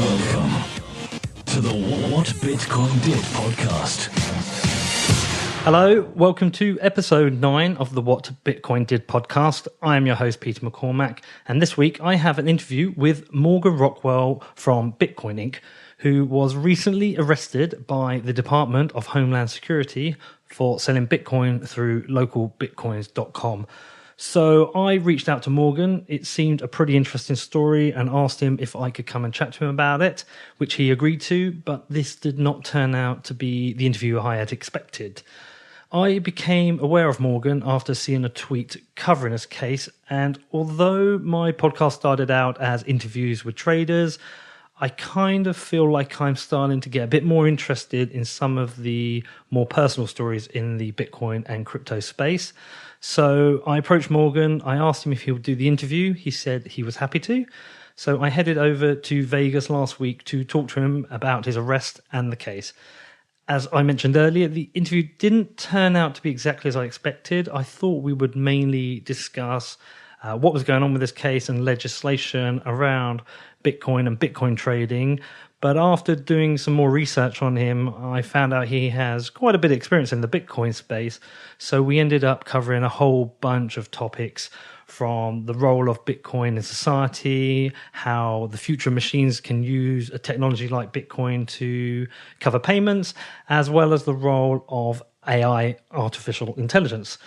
Welcome to the What Bitcoin Did podcast. Hello, welcome to episode 9 of the What Bitcoin Did podcast. I am your host, Peter McCormack, and this week I have an interview with Morgan Rockwell from Bitcoin Inc., who was recently arrested by the Department of Homeland Security for selling Bitcoin through localbitcoins.com. So I reached out to Morgan. It seemed a pretty interesting story and asked him if I could come and chat to him about it, which he agreed to, but this did not turn out to be the interview I had expected. I became aware of Morgan after seeing a tweet covering his case, and although my podcast started out as interviews with traders, I kind of feel like I'm starting to get a bit more interested in some of the more personal stories in the Bitcoin and crypto space. So I approached Morgan. I asked him if he would do the interview. He said he was happy to. So I headed over to Vegas last week to talk to him about his arrest and the case. As I mentioned earlier, the interview didn't turn out to be exactly as I expected. I thought we would mainly discuss what was going on with this case and legislation around Bitcoin and Bitcoin trading. But after doing some more research on him, I found out he has quite a bit of experience in the Bitcoin space. So we ended up covering a whole bunch of topics, from the role of Bitcoin in society, how the future machines can use a technology like Bitcoin to cover payments, as well as the role of AI, artificial intelligence.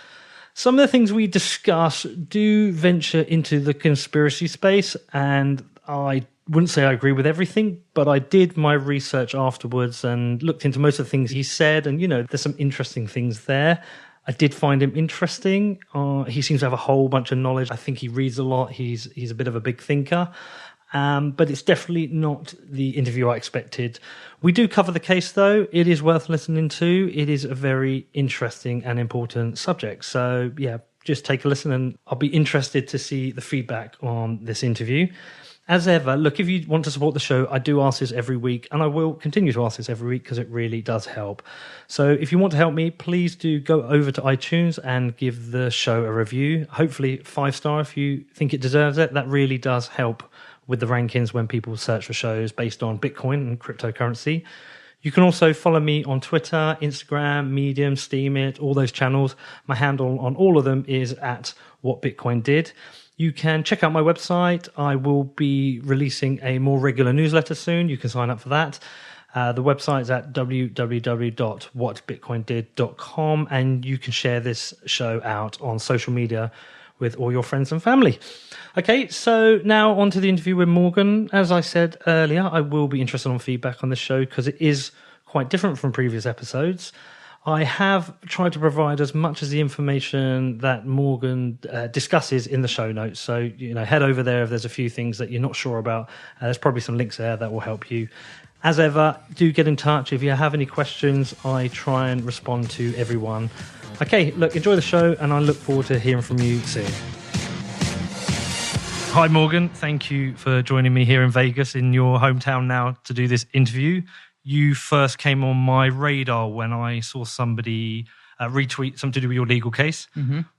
Some of the things we discuss do venture into the conspiracy space, and I wouldn't say I agree with everything, but I did my research afterwards and looked into most of the things he said, and, there's some interesting things there. I did find him interesting. He seems to have a whole bunch of knowledge. I think he reads a lot. He's a bit of a big thinker. But it's definitely not the interview I expected. We do cover the case, though. It is worth listening to. It is a very interesting and important subject. So, yeah, just take a listen, and I'll be interested to see the feedback on this interview. As ever, look, if you want to support the show, I do ask this every week, and I will continue to ask this every week because it really does help. So if you want to help me, please do go over to iTunes and give the show a review. Hopefully 5-star if you think it deserves it. That really does help with the rankings when people search for shows based on Bitcoin and cryptocurrency. You can also follow me on Twitter, Instagram, Medium, Steemit, all those channels. My handle on all of them is at What Bitcoin Did. You can check out my website. I will be releasing a more regular newsletter soon. You can sign up for that. The website is at www.whatbitcoindid.com, and you can share this show out on social media with all your friends and family. Okay, so now on to the interview with Morgan. As I said earlier, I will be interested on feedback on this show because it is quite different from previous episodes. I have tried to provide as much as the information that Morgan discusses in the show notes. So, head over there if there's a few things that you're not sure about. There's probably some links there that will help you. As ever, do get in touch. If you have any questions, I try and respond to everyone. Okay, look, enjoy the show, and I look forward to hearing from you soon. Hi, Morgan. Thank you for joining me here in Vegas, in your hometown now, to do this interview. You first came on my radar when I saw somebody retweet something to do with your legal case,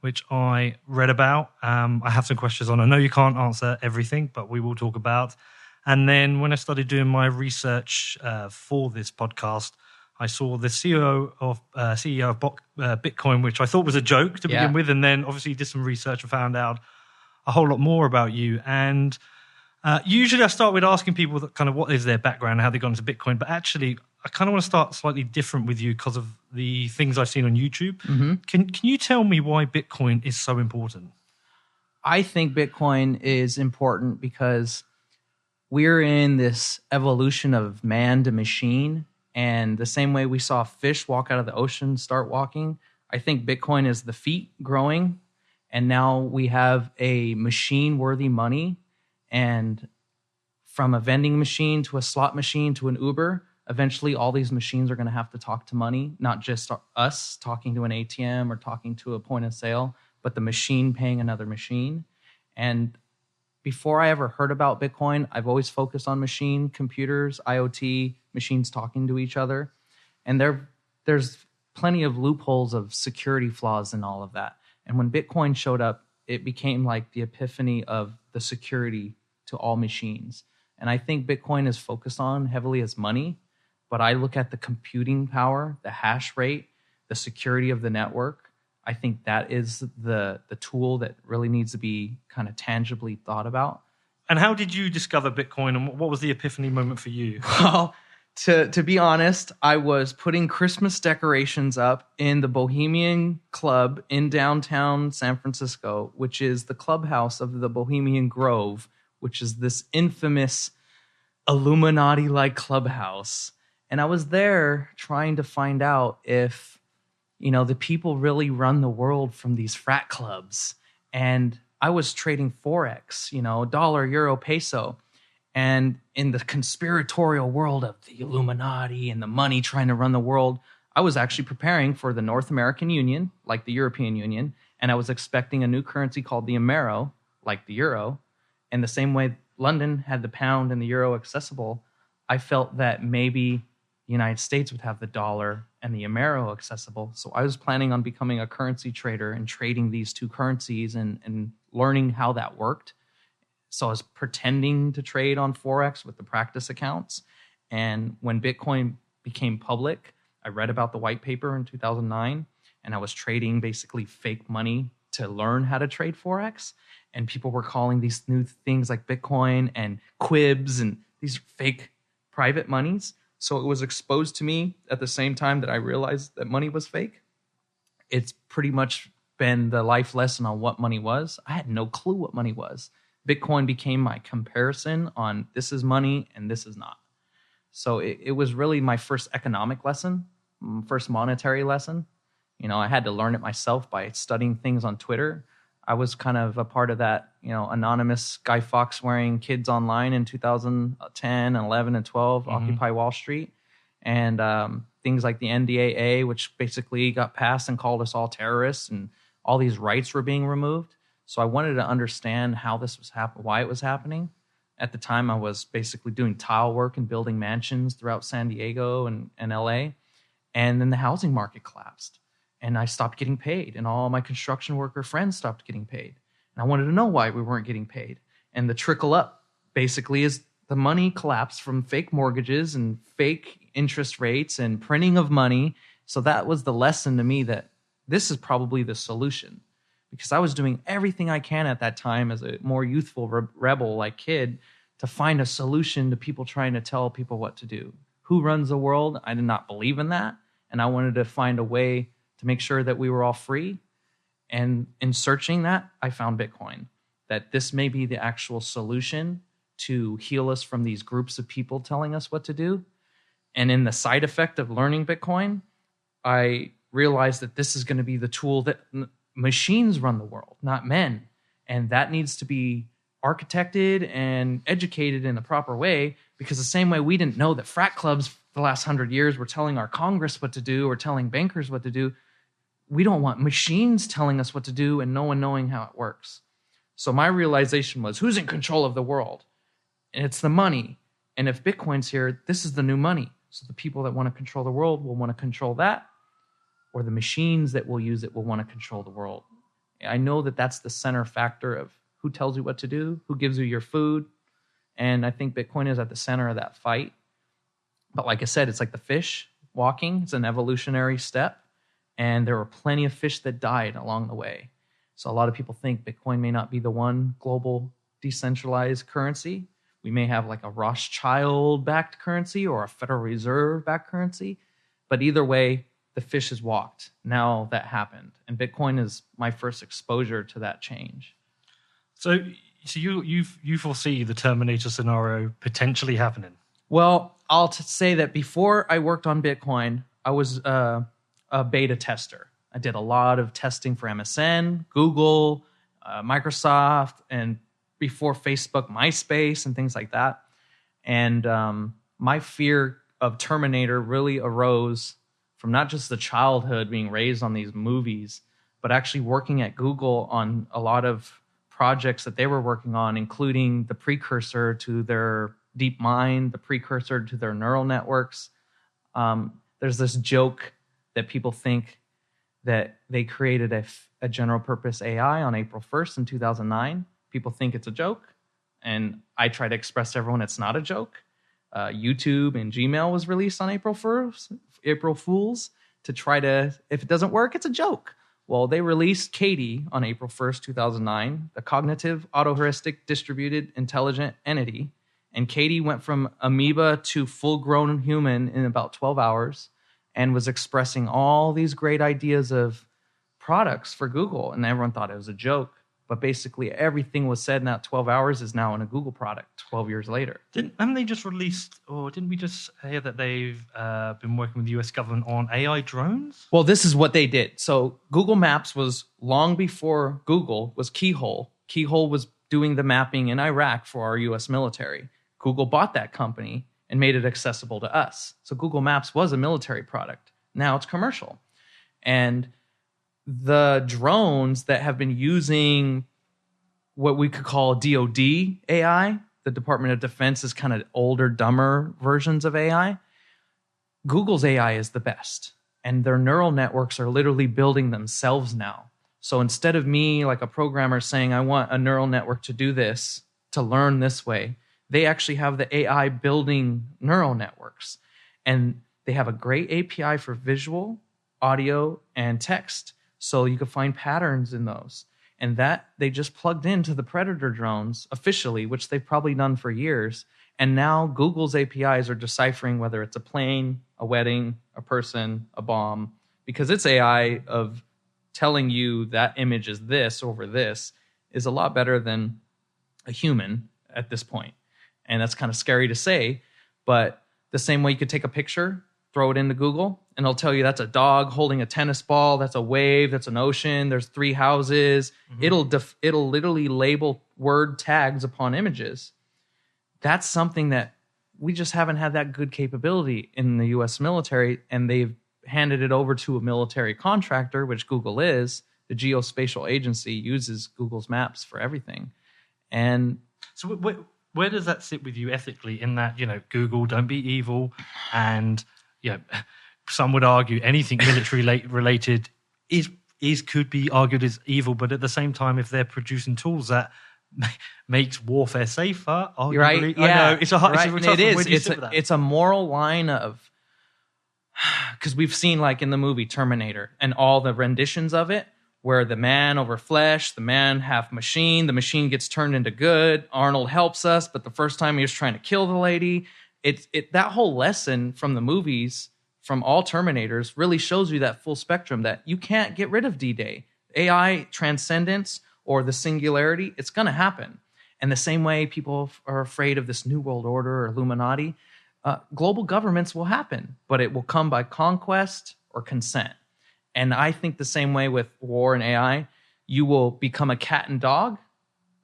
which I read about. I have some questions on. I know you can't answer everything, but we will talk about. And then when I started doing my research for this podcast, I saw the CEO of Bitcoin, which I thought was a joke to begin with, and then obviously did some research and found out a whole lot more about you. And usually I start with asking people that kind of what is their background and how they got into Bitcoin, but actually I kind of want to start slightly different with you because of the things I've seen on YouTube. Can you tell me why Bitcoin is so important? I think Bitcoin is important because we're in this evolution of man to machine, and the same way we saw fish walk out of the ocean start walking, I think Bitcoin is the feet growing, and now we have a machine-worthy money. And from a vending machine to a slot machine to an Uber, eventually all these machines are going to have to talk to money, not just us talking to an ATM or talking to a point of sale, but the machine paying another machine. And before I ever heard about Bitcoin, I've always focused on machine, computers, IoT, machines talking to each other. And there's plenty of loopholes of security flaws and all of that. And when Bitcoin showed up, it became like the epiphany of the security to all machines. And I think Bitcoin is focused on heavily as money, but I look at the computing power, the hash rate, the security of the network. I think that is the tool that really needs to be kind of tangibly thought about. And how did you discover Bitcoin, and what was the epiphany moment for you? Well, to be honest, I was putting Christmas decorations up in the Bohemian Club in downtown San Francisco, which is the clubhouse of the Bohemian Grove, which is this infamous Illuminati-like clubhouse. And I was there trying to find out if, the people really run the world from these frat clubs. And I was trading Forex, dollar, euro, peso. And in the conspiratorial world of the Illuminati and the money trying to run the world, I was actually preparing for the North American Union, like the European Union. And I was expecting a new currency called the Amero, like the euro. And the same way London had the pound and the euro accessible, I felt that maybe the United States would have the dollar and the Amero accessible. So I was planning on becoming a currency trader and trading these two currencies and learning how that worked. So I was pretending to trade on Forex with the practice accounts. And when Bitcoin became public, I read about the white paper in 2009, and I was trading basically fake money to learn how to trade Forex. And people were calling these new things like Bitcoin and quibs and these fake private monies. So it was exposed to me at the same time that I realized that money was fake. It's pretty much been the life lesson on what money was. I had no clue what money was. Bitcoin became my comparison on this is money and this is not. So it was really my first economic lesson, first monetary lesson. I had to learn it myself by studying things on Twitter. I was kind of a part of that, anonymous Guy Fawkes wearing kids online in 2010 and 11 and 12, Occupy Wall Street. And things like the NDAA, which basically got passed and called us all terrorists, and all these rights were being removed. So I wanted to understand how this was happening, why it was happening. At the time, I was basically doing tile work and building mansions throughout San Diego and LA. And then the housing market collapsed. And I stopped getting paid. And all my construction worker friends stopped getting paid. And I wanted to know why we weren't getting paid. And the trickle up basically is the money collapsed from fake mortgages and fake interest rates and printing of money. So that was the lesson to me that this is probably the solution. Because I was doing everything I can at that time as a more youthful rebel-like kid to find a solution to people trying to tell people what to do. Who runs the world? I did not believe in that. And I wanted to find a way to make sure that we were all free. And in searching that, I found Bitcoin. That this may be the actual solution to heal us from these groups of people telling us what to do. And in the side effect of learning Bitcoin, I realized that this is going to be the tool that machines run the world, not men. And that needs to be architected and educated in the proper way, because the same way we didn't know that frat clubs for the last 100 years were telling our Congress what to do or telling bankers what to do, we don't want machines telling us what to do and no one knowing how it works. So my realization was, who's in control of the world? And it's the money. And if Bitcoin's here, this is the new money. So the people that want to control the world will want to control that, or the machines that will use it will want to control the world. I know that that's the center factor of who tells you what to do, who gives you your food. And I think Bitcoin is at the center of that fight. But like I said, it's like the fish walking. It's an evolutionary step. And there were plenty of fish that died along the way. So a lot of people think Bitcoin may not be the one global decentralized currency. We may have like a Rothschild-backed currency or a Federal Reserve-backed currency. But either way, the fish has walked. Now that happened. And Bitcoin is my first exposure to that change. So you foresee the Terminator scenario potentially happening? Well, I'll say that before I worked on Bitcoin, I was a beta tester. I did a lot of testing for MSN, Google, Microsoft, and before Facebook, MySpace, and things like that. And my fear of Terminator really arose from not just the childhood being raised on these movies, but actually working at Google on a lot of projects that they were working on, including the precursor to their DeepMind, the precursor to their neural networks. There's this joke that people think that they created a general purpose AI on April 1st in 2009. People think it's a joke, And I try to express to everyone it's not a joke. YouTube and Gmail was released on April Fools, to try to, if it doesn't work, it's a joke. Well, they released Katie on April 1st, 2009, the cognitive autoheuristic distributed intelligent entity. And Katie went from amoeba to full-grown human in about 12 hours and was expressing all these great ideas of products for Google. And everyone thought it was a joke. But basically everything was said in that 12 hours is now in a Google product 12 years later. Haven't they just released, or didn't we just hear that they've been working with the US government on AI drones? Well, this is what they did. So Google Maps was long before Google was Keyhole. Keyhole was doing the mapping in Iraq for our US military. Google bought that company and made it accessible to us. So Google Maps was a military product. Now it's commercial. And the drones that have been using what we could call DoD AI, the Department of Defense is kind of older, dumber versions of AI. Google's AI is the best. And their neural networks are literally building themselves now. So instead of me, like a programmer, saying, I want a neural network to do this, to learn this way, they actually have the AI building neural networks. And they have a great API for visual, audio, and text. So you can find patterns in those. And that they just plugged into the Predator drones officially, which they've probably done for years. And now Google's APIs are deciphering whether it's a plane, a wedding, a person, a bomb, because its AI of telling you that image is this over this is a lot better than a human at this point. And that's kind of scary to say, but the same way you could take a picture, throw it into Google, and it'll tell you that's a dog holding a tennis ball, that's a wave, that's an ocean, there's 3 houses. Mm-hmm. It'll literally label word tags upon images. That's something that we just haven't had that good capability in the U.S. military, and they've handed it over to a military contractor, which Google is. The Geospatial Agency uses Google's maps for everything. And so where does that sit with you ethically in that, Google, don't be evil, and, some would argue anything military related could be argued as evil, but at the same time, if they're producing tools that makes warfare safer, arguably, you're right. Yeah, I know it's a right. It is. It's a moral line of, because we've seen like in the movie Terminator and all the renditions of it, where the man over flesh, the man half machine, the machine gets turned into good. Arnold helps us, but the first time he was trying to kill the lady. That whole lesson from the movies, from all Terminators, really shows you that full spectrum that you can't get rid of D-Day. AI transcendence or the singularity, it's going to happen. And the same way people are afraid of this New World Order or Illuminati, global governments will happen, but it will come by conquest or consent. And I think the same way with war and AI, you will become a cat and dog,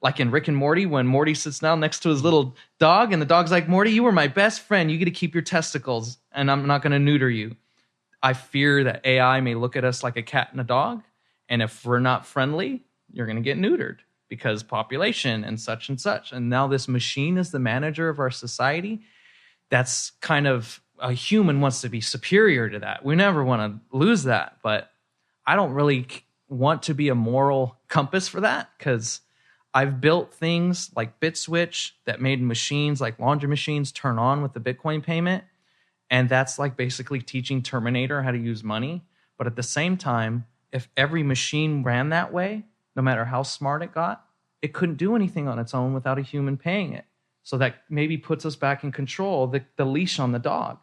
like in Rick and Morty, when Morty sits down next to his little dog, and the dog's like, Morty, you were my best friend. You get to keep your testicles, and I'm not going to neuter you. I fear that AI may look at us like a cat and a dog, and if we're not friendly, you're going to get neutered because population and such and such. And now this machine is the manager of our society. That's kind of, a human wants to be superior to that. We never want to lose that, but I don't really want to be a moral compass for that, because I've built things like BitSwitch that made machines like laundry machines turn on with the Bitcoin payment. And that's like basically teaching Terminator how to use money. But at the same time, if every machine ran that way, no matter how smart it got, it couldn't do anything on its own without a human paying it. So that maybe puts us back in control, the leash on the dog.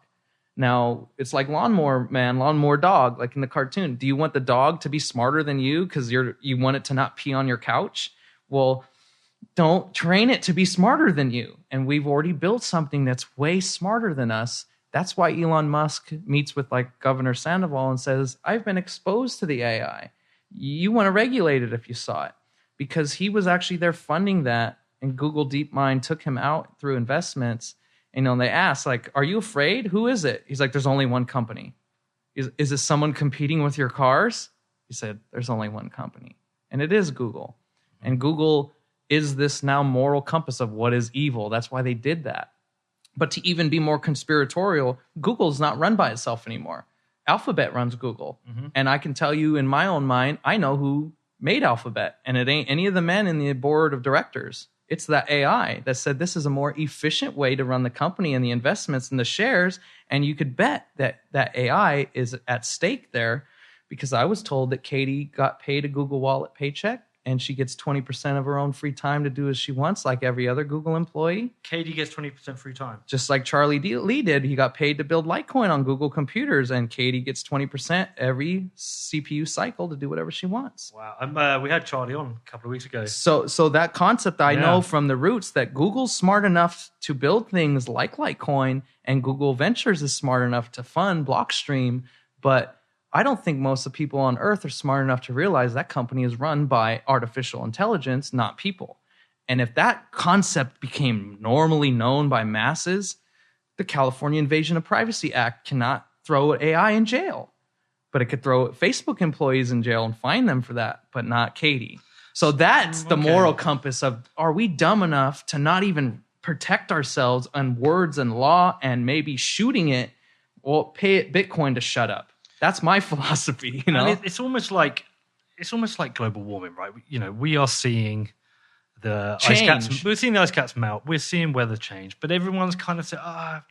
Now, it's like lawnmower man, lawnmower dog, like in the cartoon. Do you want the dog to be smarter than you because you want it to not pee on your couch? Well, don't train it to be smarter than you. And we've already built something that's way smarter than us. That's why Elon Musk meets with like Governor Sandoval and says, I've been exposed to the AI. You want to regulate it if you saw it. Because he was actually there funding that, and Google DeepMind took him out through investments. And they asked, like, are you afraid? Who is it? He's like, there's only one company. Is this someone competing with your cars? He said, there's only one company. And it is Google. And Google is this now moral compass of what is evil. That's why they did that. But to even be more conspiratorial, Google's not run by itself anymore. Alphabet runs Google. Mm-hmm. And I can tell you in my own mind, I know who made Alphabet. And it ain't any of the men in the board of directors. It's that AI that said this is a more efficient way to run the company and the investments and the shares. And you could bet that that AI is at stake there, because I was told that Katie got paid a Google Wallet paycheck and she gets 20% of her own free time to do as she wants, like every other Google employee. Katie gets 20% free time. Just like Charlie Lee did. He got paid to build Litecoin on Google computers, and Katie gets 20% every CPU cycle to do whatever she wants. Wow. We had Charlie on a couple of weeks ago. So that concept, I know from the roots that Google's smart enough to build things like Litecoin, and Google Ventures is smart enough to fund Blockstream, but I don't think most of the people on Earth are smart enough to realize that company is run by artificial intelligence, not people. And if that concept became normally known by masses, the California Invasion of Privacy Act cannot throw AI in jail. But it could throw Facebook employees in jail and fine them for that, but not Katie. So that's the moral compass of, are we dumb enough to not even protect ourselves on words and law, and maybe shooting it, or pay it Bitcoin to shut up? That's my philosophy, you know. And it's almost like global warming, right? We are seeing the ice caps. We're seeing the ice caps melt. We're seeing weather change, but everyone's kind of said,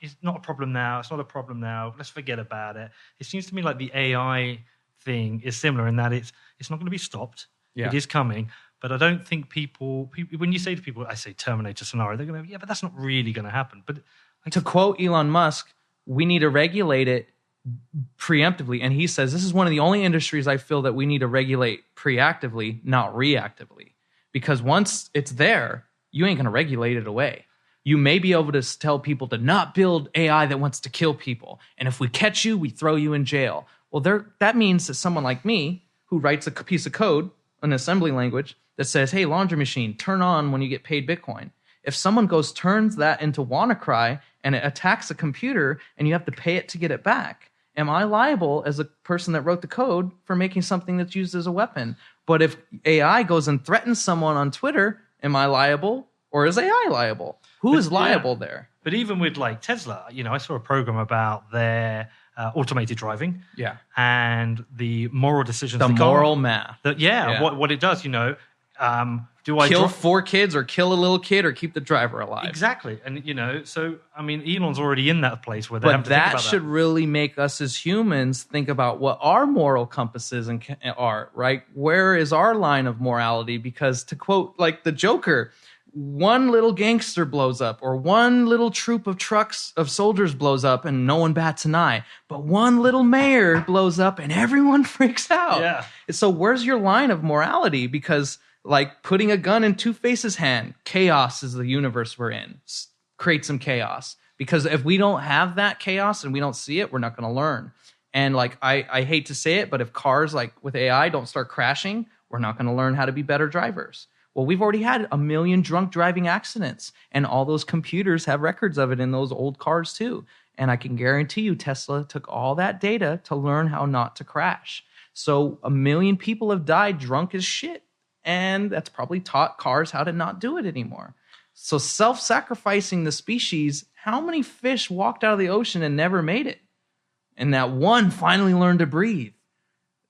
it's not a problem now. It's not a problem now. Let's forget about it. It seems to me like the AI thing is similar in that it's not going to be stopped. Yeah. It is coming, but I don't think people when you say to people, I say Terminator scenario, they're going to but that's not really going to happen. But to quote Elon Musk, we need to regulate it preemptively, and he says this is one of the only industries I feel that we need to regulate preactively, not reactively, because once it's there, you ain't going to regulate it away. You may be able to tell people to not build AI that wants to kill people, and if we catch you, we throw you in jail. Well, that means that someone like me, who writes a piece of code, an assembly language that says, hey, laundry machine, turn on when you get paid Bitcoin. If someone turns that into WannaCry and it attacks a computer and you have to pay it to get it back, am I liable as a person that wrote the code for making something that's used as a weapon? But if AI goes and threatens someone on Twitter, am I liable, or is AI liable? Who is liable there? But even with like Tesla, I saw a program about their automated driving. Yeah. And the moral decisions. The moral math. What it does, do I kill 4 kids or kill a little kid or keep the driver alive? Exactly. And, so, I mean, Elon's already in that place where they have to think about that. Should really make us as humans think about what our moral compasses are, right? Where is our line of morality? Because to quote like the Joker, one little gangster blows up, or one little troop of trucks of soldiers blows up and no one bats an eye. But one little mayor blows up and everyone freaks out. Yeah. So where's your line of morality? Because like putting a gun in Two-Face's hand, chaos is the universe we're in. Create some chaos. Because if we don't have that chaos and we don't see it, we're not going to learn. And like I hate to say it, but if cars like with AI don't start crashing, we're not going to learn how to be better drivers. Well, we've already had 1 million drunk driving accidents, and all those computers have records of it in those old cars too. And I can guarantee you Tesla took all that data to learn how not to crash. So 1 million people have died drunk as shit. And that's probably taught cars how to not do it anymore. So self-sacrificing the species, how many fish walked out of the ocean and never made it? And that one finally learned to breathe.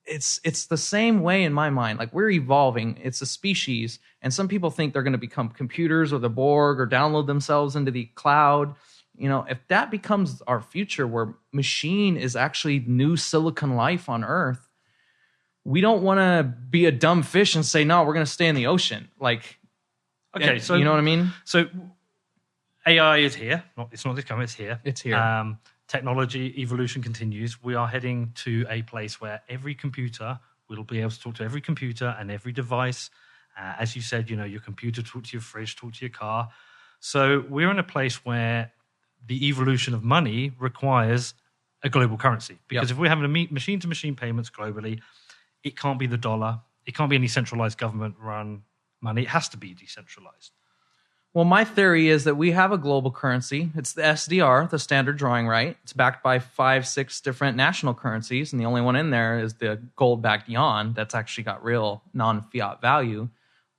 It's the same way in my mind. Like we're evolving. It's a species. And some people think they're going to become computers or the Borg or download themselves into the cloud. If that becomes our future where machine is actually new silicon life on Earth, we don't want to be a dumb fish and say, no, we're going to stay in the ocean. Like, okay, so you know what I mean? So AI is here. It's not just coming, it's here. It's here. Technology evolution continues. We are heading to a place where every computer will be able to talk to every computer and every device. As you said, your computer talk to your fridge, talk to your car. So we're in a place where the evolution of money requires a global currency. Because if we're having machine-to-machine payments globally, it can't be the dollar. It can't be any centralized government-run money. It has to be decentralized. Well, my theory is that we have a global currency. It's the SDR, the standard drawing right. It's backed by 5-6 different national currencies, and the only one in there is the gold-backed yuan that's actually got real non-fiat value.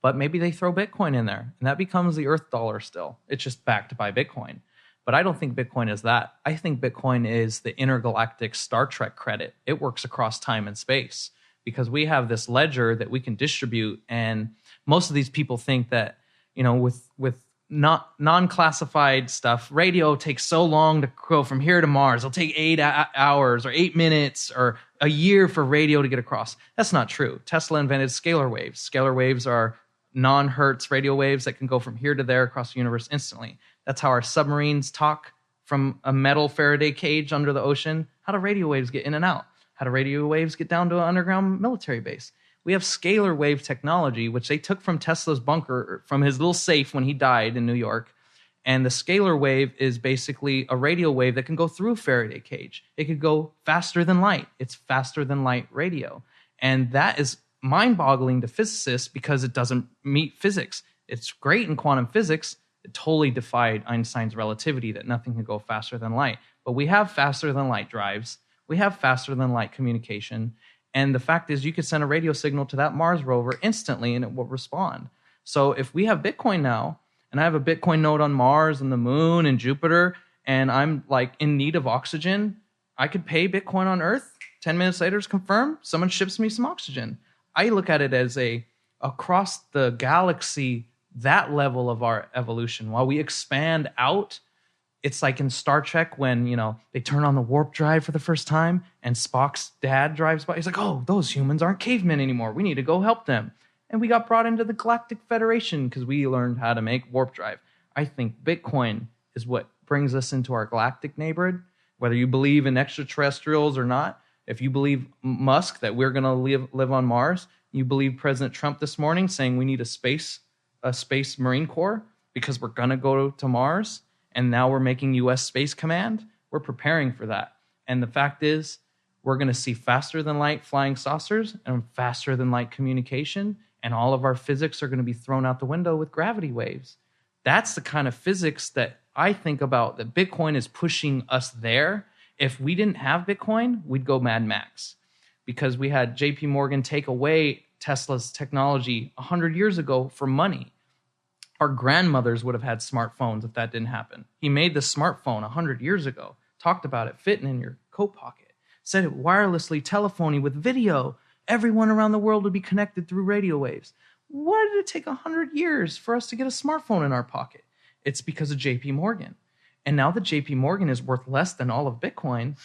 But maybe they throw Bitcoin in there, and that becomes the Earth dollar still. It's just backed by Bitcoin. But I don't think Bitcoin is that. I think Bitcoin is the intergalactic Star Trek credit. It works across time and space, because we have this ledger that we can distribute. And most of these people think that, with not non-classified stuff, radio takes so long to go from here to Mars. It'll take 8 hours or 8 minutes or a year for radio to get across. That's not true. Tesla invented scalar waves. Scalar waves are non-hertz radio waves that can go from here to there across the universe instantly. That's how our submarines talk from a metal Faraday cage under the ocean. How do radio waves get in and out? How do radio waves get down to an underground military base? We have scalar wave technology, which they took from Tesla's bunker, from his little safe when he died in New York. And the scalar wave is basically a radio wave that can go through a Faraday cage. It could go faster than light. It's faster than light radio. And that is mind-boggling to physicists because it doesn't meet physics. It's great in quantum physics. It totally defied Einstein's relativity that nothing can go faster than light. But we have faster than light drives. We have faster than light communication. And the fact is, you could send a radio signal to that Mars rover instantly and it will respond. So if we have Bitcoin now, and I have a Bitcoin node on Mars and the moon and Jupiter, and I'm like in need of oxygen, I could pay Bitcoin on Earth. 10 minutes later, it's confirmed. Someone ships me some oxygen. I look at it as across the galaxy, that level of our evolution. While we expand out, it's like in Star Trek when, they turn on the warp drive for the first time and Spock's dad drives by. He's like, oh, those humans aren't cavemen anymore. We need to go help them. And we got brought into the Galactic Federation because we learned how to make warp drive. I think Bitcoin is what brings us into our galactic neighborhood. Whether you believe in extraterrestrials or not, if you believe Musk that we're going to live on Mars, you believe President Trump this morning saying we need a space Marine Corps because we're going to go to Mars, and now we're making U.S. Space Command, we're preparing for that. And the fact is, we're going to see faster than light flying saucers and faster than light communication, and all of our physics are going to be thrown out the window with gravity waves. That's the kind of physics that I think about, that Bitcoin is pushing us there. If we didn't have Bitcoin, we'd go Mad Max, because we had JP Morgan take away Tesla's technology 100 years ago for money. Our grandmothers would have had smartphones if that didn't happen. He made the smartphone 100 years ago, talked about it fitting in your coat pocket, said it wirelessly, telephony with video. Everyone around the world would be connected through radio waves. Why did it take 100 years for us to get a smartphone in our pocket? It's because of JP Morgan. And now that JP Morgan is worth less than all of Bitcoin,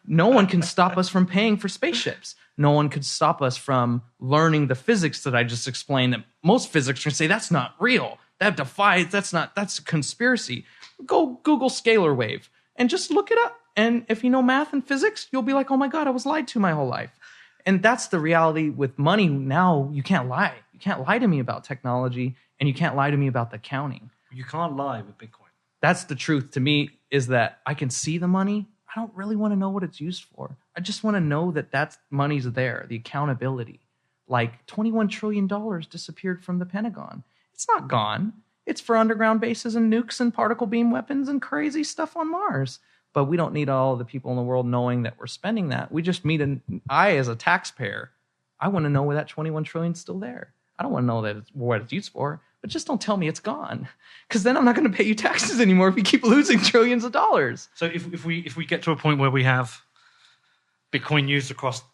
no one can stop us from paying for spaceships. No one could stop us from learning the physics that I just explained, that most physics are going to say, that's not real. That's a conspiracy. Go Google scalar wave and just look it up. And if you know math and physics, you'll be like, oh my God, I was lied to my whole life. And that's the reality with money. Now you can't lie. You can't lie to me about technology, and you can't lie to me about the accounting. You can't lie with Bitcoin. That's the truth to me, is that I can see the money. I don't really want to know what it's used for. I just want to know that money's there, the accountability. Like $21 trillion disappeared from the Pentagon. It's not gone. It's for underground bases and nukes and particle beam weapons and crazy stuff on Mars. But we don't need all the people in the world knowing that we're spending that. We just I, as a taxpayer, I want to know where that 21 trillion is still there. I don't want to know what it's used for, but just don't tell me it's gone, because then I'm not going to pay you taxes anymore if you keep losing trillions of dollars. So if we get to a point where we have Bitcoin used across the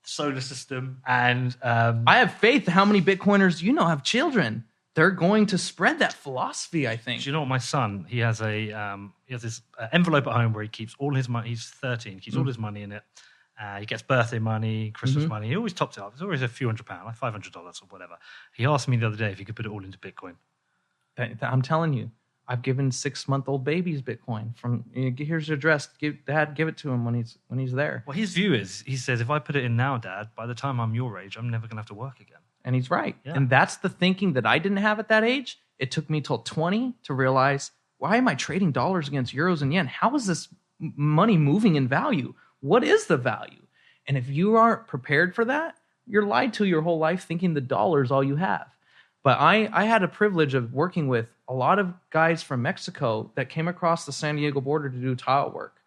solar system, and I have faith that how many Bitcoiners have children. They're going to spread that philosophy, I think. Do you know what? My son, he has this envelope at home where he keeps all his money. He's 13, keeps all his money in it. He gets birthday money, Christmas money. He always tops it up. It's always a few £100, like $500 or whatever. He asked me the other day if he could put it all into Bitcoin. I'm telling you, I've given 6-month-old babies Bitcoin. Here's your address. Dad, give it to him when he's there. Well, his view is, he says, if I put it in now, Dad, by the time I'm your age, I'm never going to have to work again. And he's right. Yeah. And that's the thinking that I didn't have at that age. It took me till 20 to realize, why am I trading dollars against euros and yen? How is this money moving in value? What is the value? And if you aren't prepared for that, you're lied to your whole life thinking the dollar is all you have. But I had a privilege of working with a lot of guys from Mexico that came across the San Diego border to do tile work.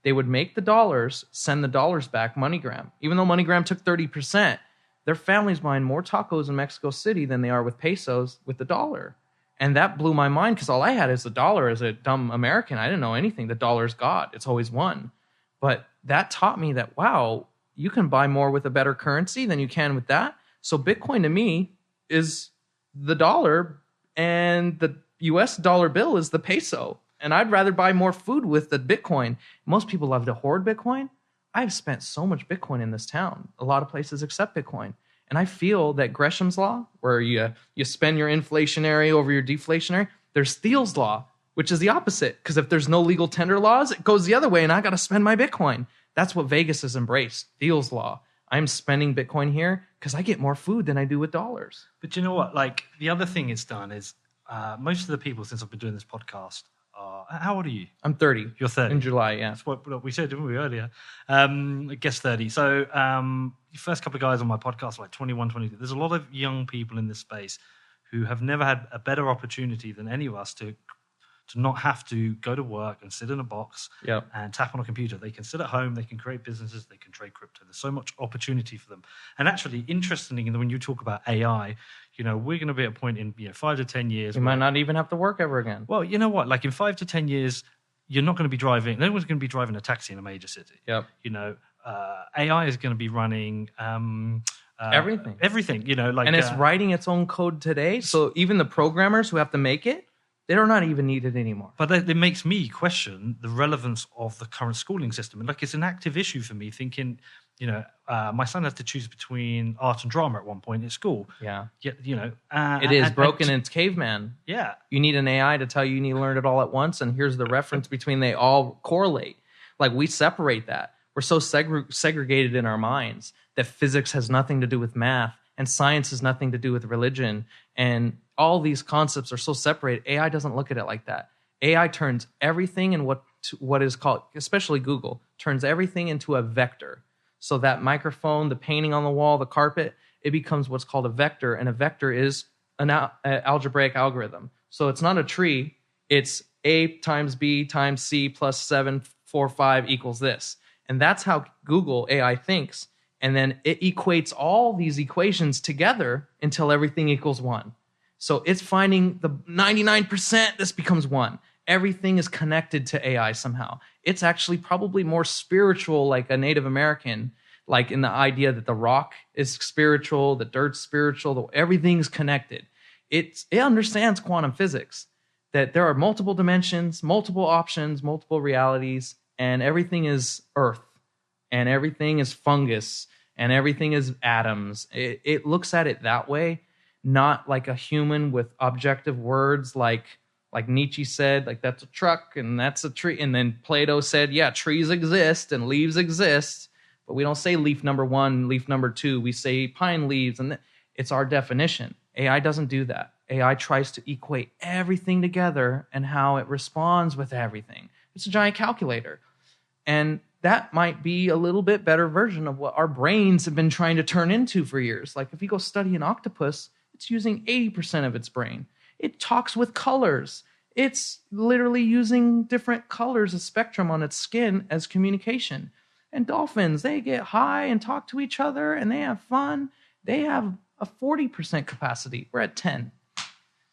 They would make the dollars, send the dollars back MoneyGram. Even though MoneyGram took 30%, their families buying more tacos in Mexico City than they are with pesos with the dollar. And that blew my mind, because all I had is the dollar as a dumb American. I didn't know anything. The dollar's God. It's always one. But that taught me that, wow, you can buy more with a better currency than you can with that. So Bitcoin to me is the dollar and the US dollar bill is the peso. And I'd rather buy more food with the Bitcoin. Most people love to hoard Bitcoin. I've spent so much Bitcoin in this town. A lot of places accept Bitcoin. And I feel that Gresham's law, where you spend your inflationary over your deflationary, there's Thiel's law, which is the opposite. Because if there's no legal tender laws, it goes the other way, and I got to spend my Bitcoin. That's what Vegas has embraced, Thiel's law. I'm spending Bitcoin here because I get more food than I do with dollars. But you know what? Like, the other thing it's done is most of the people, since I've been doing this podcast, how old are you? I'm 30. You're 30. In July, yeah. That's what we said, didn't we, earlier? I guess 30. So the first couple of guys on my podcast are like 21, 22. There's a lot of young people in this space who have never had a better opportunity than any of us to not have to go to work and sit in a box and tap on a computer. They can sit at home, they can create businesses, they can trade crypto. There's so much opportunity for them. And actually, interestingly, when you talk about AI, we're going to be at a point in 5 to 10 years. We might not even have to work ever again. Well, you know what? Like in 5 to 10 years, you're not going to be driving. No one's going to be driving a taxi in a major city. Yep. AI is going to be running everything. Everything. And it's writing its own code today. So even the programmers who have to make it, they're not even needed anymore. But it makes me question the relevance of the current schooling system. And it's an active issue for me thinking, my son has to choose between art and drama at one point at school. Yeah. It is broken and it's caveman. Yeah. You need an AI to tell you need to learn it all at once. And here's the reference between they all correlate. Like we separate that. We're so segregated in our minds that physics has nothing to do with math and science has nothing to do with religion. And all these concepts are so separated. AI doesn't look at it like that. AI turns everything in what is called, especially Google, turns everything into a vector. So that microphone, the painting on the wall, the carpet, it becomes what's called a vector. And a vector is an algebraic algorithm. So it's not a tree. It's A times B times C plus 7, 4, 5 equals this. And that's how Google AI thinks. And then it equates all these equations together until everything equals 1. So it's finding the 99%, this becomes 1. Everything is connected to AI somehow. It's actually probably more spiritual, like a Native American, like in the idea that the rock is spiritual, the dirt's spiritual, everything's connected. It understands quantum physics, that there are multiple dimensions, multiple options, multiple realities, and everything is earth, and everything is fungus, and everything is atoms. It looks at it that way, not like a human with objective words like Nietzsche said, like that's a truck and that's a tree. And then Plato said, yeah, trees exist and leaves exist, but we don't say leaf number 1, leaf number 2. We say pine leaves, and it's our definition. AI doesn't do that. AI tries to equate everything together and how it responds with everything. It's a giant calculator. And that might be a little bit better version of what our brains have been trying to turn into for years. Like if you go study an octopus, it's using 80% of its brain. It talks with colors. It's literally using different colors, a spectrum on its skin as communication. And dolphins, they get high and talk to each other and they have fun. They have a 40% capacity. We're at 10.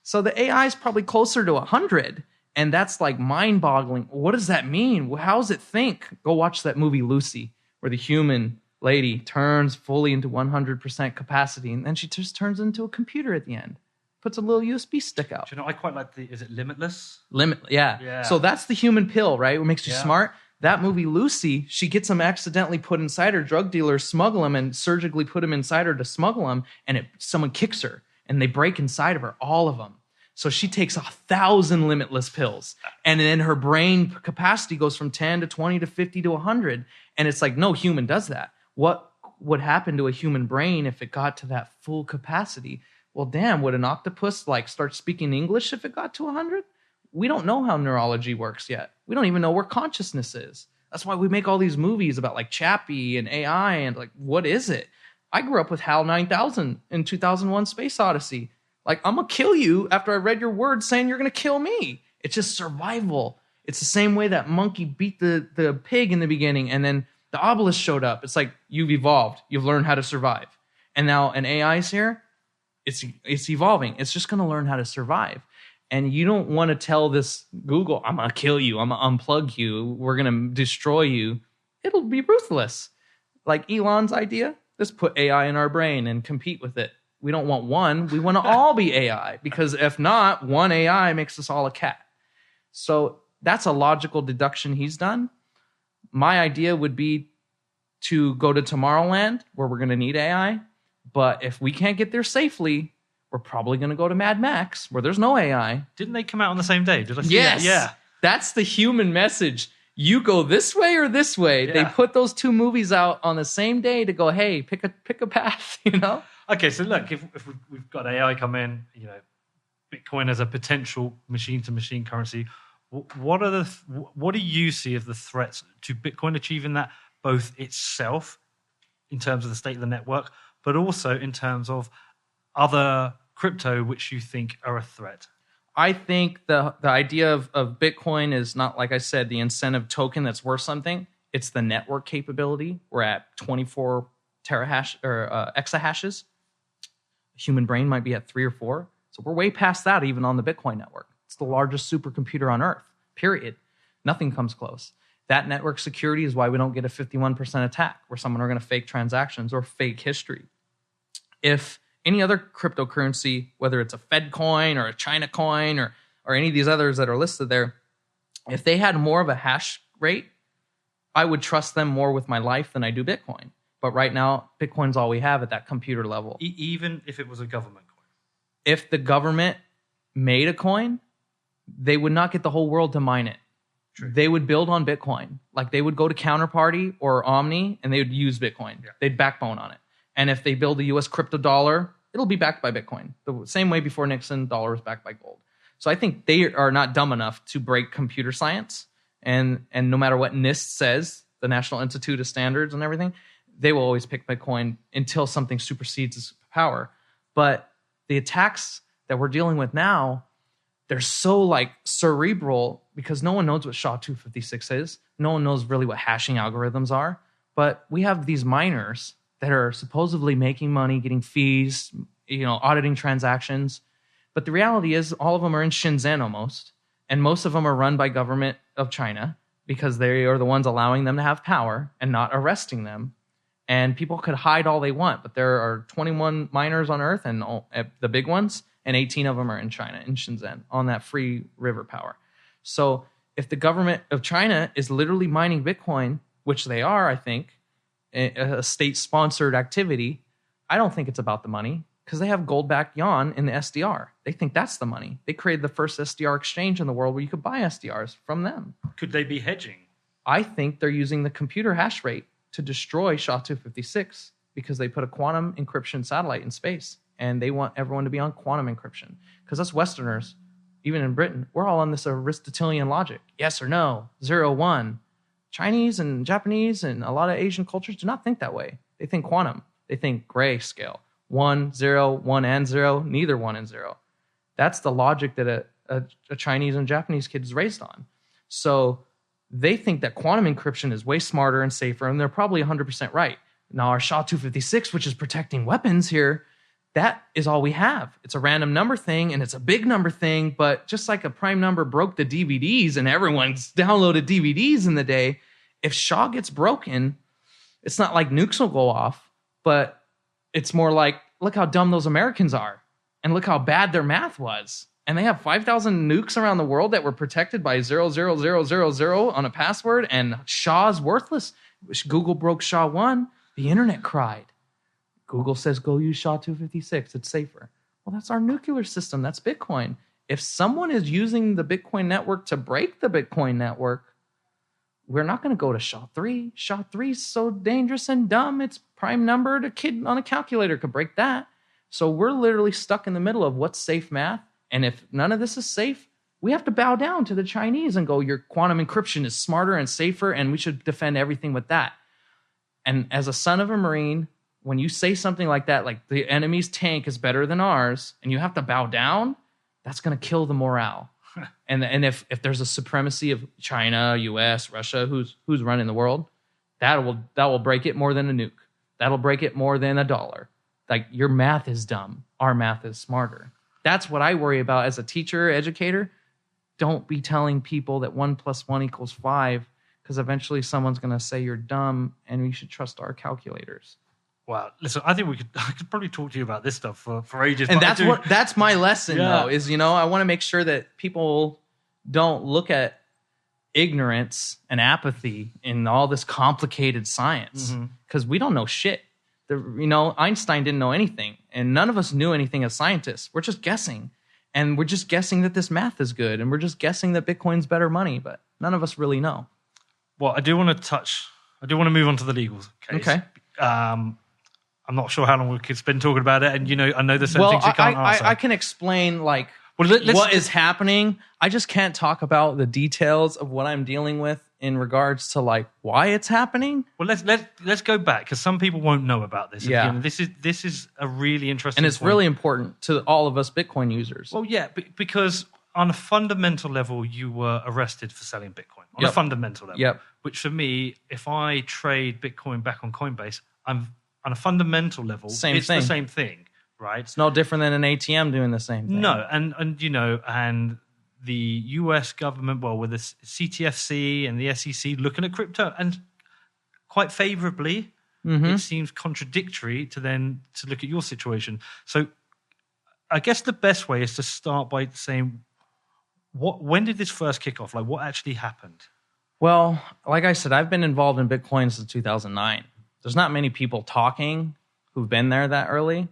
So the AI is probably closer to 100. And that's like mind-boggling. What does that mean? How does it think? Go watch that movie Lucy, where the human lady turns fully into 100% capacity, and then she just turns into a computer at the end. Puts a little USB stick out. Do you know, I quite like is it Limitless? Yeah. So that's the human pill, right? What makes you smart? That movie Lucy, she gets them accidentally put inside her. Drug dealers smuggle them and surgically put them inside her to smuggle them, and someone kicks her, and they break inside of her, all of them. So she takes 1,000 limitless pills, and then her brain capacity goes from 10 to 20 to 50 to 100. And it's like, no human does that. What would happen to a human brain if it got to that full capacity? Well, damn, would an octopus start speaking English if it got to 100? We don't know how neurology works yet. We don't even know where consciousness is. That's why we make all these movies about like Chappie and AI and like, what is it? I grew up with HAL 9000 in 2001 Space Odyssey. Like, I'm going to kill you after I read your words saying you're going to kill me. It's just survival. It's the same way that monkey beat the pig in the beginning, and then the obelisk showed up. It's like, you've evolved. You've learned how to survive. And now an AI is here. It's evolving. It's just going to learn how to survive. And you don't want to tell this Google, I'm going to kill you. I'm going to unplug you. We're going to destroy you. It'll be ruthless. Like Elon's idea, just put AI in our brain and compete with it. we don't want one. We want to all be AI, because if not, one AI makes us all a cat. So that's a logical deduction he's done. My idea would be to go to Tomorrowland, where we're going to need AI. But if we can't get there safely, we're probably going to go to Mad Max, where there's no AI. Didn't they come out on the same day? Did I see Yes. that? Yeah. That's the human message. You go this way or this way. Yeah. They put those two movies out on the same day to go, hey, pick a path, you know? Okay, so look, if we've got AI come in, Bitcoin as a potential machine-to-machine currency, what do you see as the threats to Bitcoin achieving that, both itself in terms of the state of the network, but also in terms of other crypto which you think are a threat? I think the idea of Bitcoin is not, like I said, the incentive token that's worth something. It's the network capability. We're at 24 terahash or exahashes. A human brain might be at 3 or 4. So we're way past that even on the Bitcoin network. It's the largest supercomputer on Earth, period. Nothing comes close. That network security is why we don't get a 51% attack where someone are going to fake transactions or fake history. If any other cryptocurrency, whether it's a Fed coin or a China coin or any of these others that are listed there, if they had more of a hash rate, I would trust them more with my life than I do Bitcoin. But right now, Bitcoin's all we have at that computer level. Even if it was a government coin? If the government made a coin, they would not get the whole world to mine it. True. They would build on Bitcoin. Like they would go to Counterparty or Omni and they would use Bitcoin. Yeah. They'd backbone on it. And if they build a US crypto dollar, it'll be backed by Bitcoin. The same way before Nixon, dollar was backed by gold. So I think they are not dumb enough to break computer science. And no matter what NIST says, the National Institute of Standards and everything, they will always pick Bitcoin until something supersedes its power. But the attacks that we're dealing with now, they're so like cerebral because no one knows what SHA-256 is. No one knows really what hashing algorithms are. But we have these miners that are supposedly making money, getting fees, auditing transactions. But the reality is all of them are in Shenzhen almost. And most of them are run by government of China because they are the ones allowing them to have power and not arresting them. And people could hide all they want, but there are 21 miners on Earth, and the big ones, and 18 of them are in China, in Shenzhen, on that free river power. So if the government of China is literally mining Bitcoin, which they are, I think, a state-sponsored activity, I don't think it's about the money because they have gold-backed yuan in the SDR. They think that's the money. They created the first SDR exchange in the world where you could buy SDRs from them. Could they be hedging? I think they're using the computer hash rate to destroy SHA-256 because they put a quantum encryption satellite in space and they want everyone to be on quantum encryption. Because us Westerners, even in Britain, we're all on this Aristotelian logic. Yes or no, 0, 1. Chinese and Japanese and a lot of Asian cultures do not think that way. They think quantum. They think grayscale. 1, 0, 1 and 0, neither 1 and 0. That's the logic that a Chinese and Japanese kid is raised on. So they think that quantum encryption is way smarter and safer, and they're probably 100% right. Now, our SHA-256, which is protecting weapons here, that is all we have. It's a random number thing, and it's a big number thing, but just like a prime number broke the DVDs, and everyone's downloaded DVDs in the day, if SHA gets broken, it's not like nukes will go off, but it's more like, look how dumb those Americans are, and look how bad their math was. And they have 5,000 nukes around the world that were protected by 00000 on a password, and SHA's worthless. Google broke SHA-1, the internet cried. Google says, go use SHA-256, it's safer. Well, that's our nuclear system, that's Bitcoin. If someone is using the Bitcoin network to break the Bitcoin network, we're not going to go to SHA-3. SHA-3 is so dangerous and dumb, it's prime numbered. A kid on a calculator could break that. So we're literally stuck in the middle of what's safe math. And if none of this is safe, we have to bow down to the Chinese and go, your quantum encryption is smarter and safer, and we should defend everything with that. And as a son of a Marine, when you say something like that, like the enemy's tank is better than ours, and you have to bow down, that's going to kill the morale. And if there's a supremacy of China, US, Russia, who's running the world, that will break it more than a nuke. That'll break it more than $1. Like, your math is dumb. Our math is smarter. That's what I worry about as a teacher, educator. Don't be telling people that 1 + 1 = 5, because eventually someone's going to say you're dumb and we should trust our calculators. Wow. Listen, I think I could probably talk to you about this stuff for ages. And but that's my lesson, Yeah. though, is, I want to make sure that people don't look at ignorance and apathy in all this complicated science, because we don't know shit. Einstein didn't know anything, and none of us knew anything as scientists. We're just guessing, and we're just guessing that this math is good, and we're just guessing that Bitcoin's better money, but none of us really know. Well, I do want to move on to the legal case. Okay. I'm not sure how long we could spend talking about it, and I know there's some things you can't answer. I can explain what is happening. I just can't talk about the details of what I'm dealing with in regards to why it's happening. Well, let's go back, because some people won't know about this. Yeah. Again, this is a really interesting and it's point. really important to all of us Bitcoin users. Well, yeah, because on a fundamental level, you were arrested for selling Bitcoin. On a fundamental level. Yep. Which for me, if I trade Bitcoin back on Coinbase, I'm on a fundamental level, it's the same thing, right? It's no different than an ATM doing the same thing. No, and the US government, well, with the CTFC and the SEC looking at crypto, and quite favorably, it seems contradictory to look at your situation. So I guess the best way is to start by saying, when did this first kick off? What actually happened? Well, like I said, I've been involved in Bitcoin since 2009. There's not many people talking who've been there that early.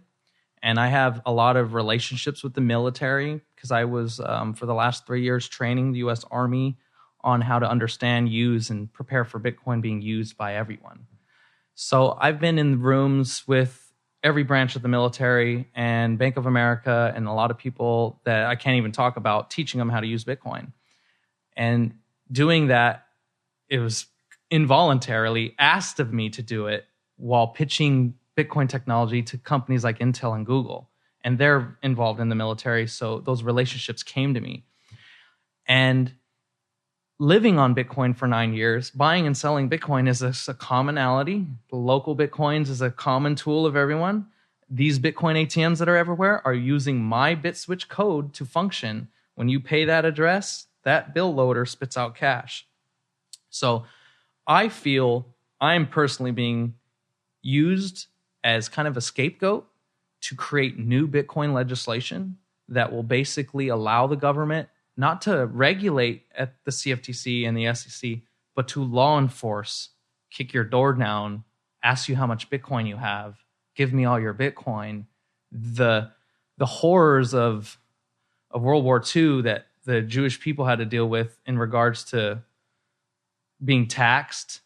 And I have a lot of relationships with the military, because I was, for the last 3 years, training the U.S. Army on how to understand, use, and prepare for Bitcoin being used by everyone. So I've been in rooms with every branch of the military and Bank of America and a lot of people that I can't even talk about, teaching them how to use Bitcoin. And doing that, it was involuntarily asked of me to do it while pitching Bitcoin technology to companies like Intel and Google. And they're involved in the military, so those relationships came to me. And living on Bitcoin for 9 years, buying and selling Bitcoin is a commonality. The local Bitcoins is a common tool of everyone. These Bitcoin ATMs that are everywhere are using my BitSwitch code to function. When you pay that address, that bill loader spits out cash. So I feel I'm personally being used as kind of a scapegoat to create new Bitcoin legislation that will basically allow the government not to regulate at the CFTC and the SEC, but to law enforce, kick your door down, ask you how much Bitcoin you have, give me all your Bitcoin. The horrors of World War II that the Jewish people had to deal with in regards to being taxed,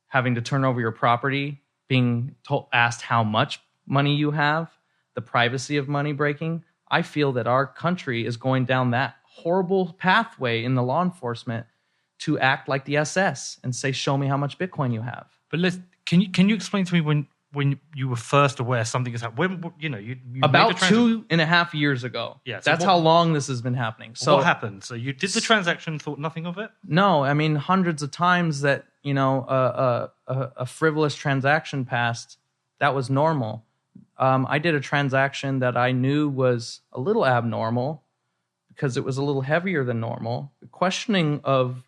having to turn over your property, being asked how much money you have, the privacy of money breaking. I feel that our country is going down that horrible pathway in the law enforcement to act like the SS and say, show me how much Bitcoin you have. But can you explain to me when you were first aware something has happened? When you about 2.5 years ago. Yeah, so that's how long this has been happening. So what happened? So you did the transaction, thought nothing of it? No, I mean hundreds of times that a frivolous transaction passed. That was normal. I did a transaction that I knew was a little abnormal because it was a little heavier than normal. The questioning of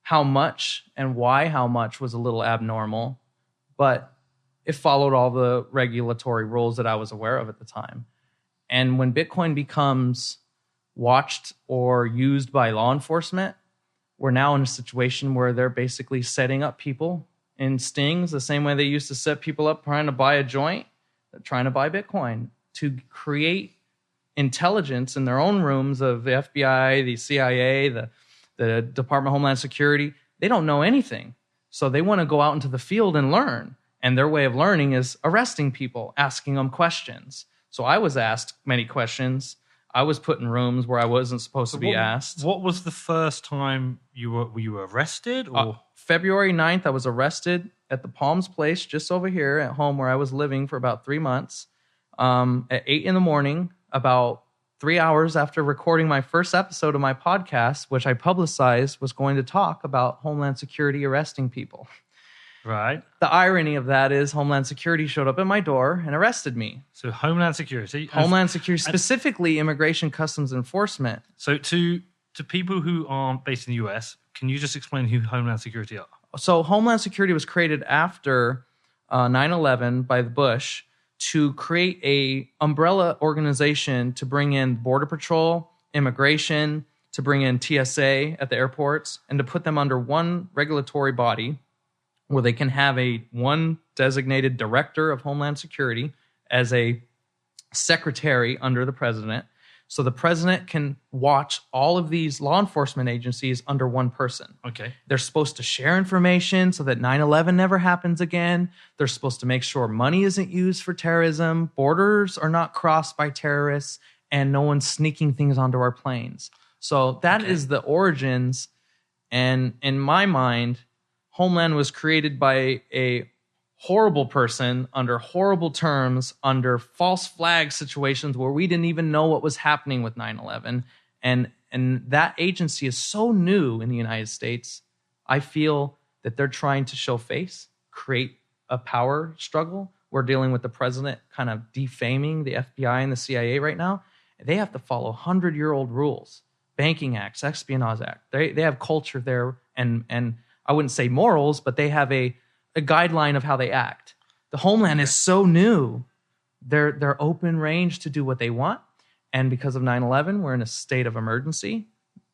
how much and why how much was a little abnormal, but it followed all the regulatory rules that I was aware of at the time. And when Bitcoin becomes watched or used by law enforcement, we're now in a situation where they're basically setting up people in stings the same way they used to set people up trying to buy a joint, trying to buy Bitcoin, to create intelligence in their own rooms of the FBI, the CIA, the Department of Homeland Security. They don't know anything. So they want to go out into the field and learn. And their way of learning is arresting people, asking them questions. So I was asked many questions. I was put in rooms where I wasn't supposed to be asked. What was the first time were you arrested? Or February 9th, I was arrested at the Palms Place just over here at home where I was living for about 3 months. At 8 a.m, about 3 hours after recording my first episode of my podcast, which I publicized was going to talk about Homeland Security arresting people. Right. The irony of that is Homeland Security showed up at my door and arrested me. So Homeland Security. Homeland Security, specifically Immigration Customs Enforcement. So to people who aren't based in the US, can you just explain who Homeland Security are? So Homeland Security was created after 9/11 by the Bush to create a umbrella organization to bring in Border Patrol, immigration, to bring in TSA at the airports, and to put them under one regulatory body where they can have one designated director of Homeland Security as a secretary under the president. So the president can watch all of these law enforcement agencies under one person. Okay. They're supposed to share information so that 9/11 never happens again. They're supposed to make sure money isn't used for terrorism, borders are not crossed by terrorists, and no one's sneaking things onto our planes. So that is the origins. And in my mind, Homeland was created by a horrible person under horrible terms, under false flag situations where we didn't even know what was happening with 9/11. And that agency is so new in the United States. I feel that they're trying to show face, create a power struggle. We're dealing with the president kind of defaming the FBI and the CIA right now. They have to follow 100-year-old rules, banking acts, espionage act. They have culture there, and I wouldn't say morals, but they have a guideline of how they act. The Homeland is so new. They're open range to do what they want. And because of 9/11, we're in a state of emergency.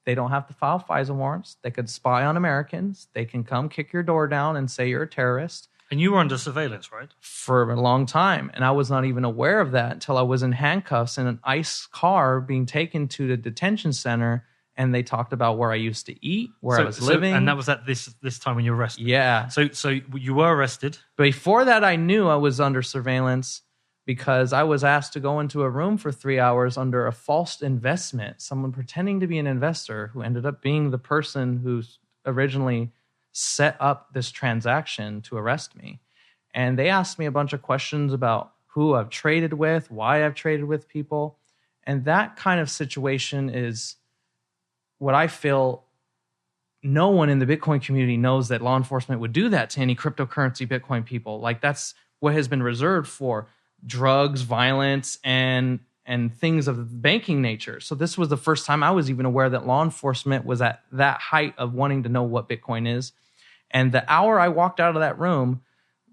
They don't have to file FISA warrants. They could spy on Americans. They can come kick your door down and say you're a terrorist. And you were under surveillance, right? For a long time. And I was not even aware of that until I was in handcuffs in an ICE car being taken to the detention center. And they talked about where I used to eat, where I was living. And that was at this time when you were arrested? Yeah. So you were arrested? Before that, I knew I was under surveillance because I was asked to go into a room for 3 hours under a false investment. Someone pretending to be an investor who ended up being the person who originally set up this transaction to arrest me. And they asked me a bunch of questions about who I've traded with, why I've traded with people. And that kind of situation is what I feel no one in the Bitcoin community knows, that law enforcement would do that to any cryptocurrency Bitcoin people. Like, that's what has been reserved for drugs, violence, and things of the banking nature. So this was the first time I was even aware that law enforcement was at that height of wanting to know what Bitcoin is. And the hour I walked out of that room,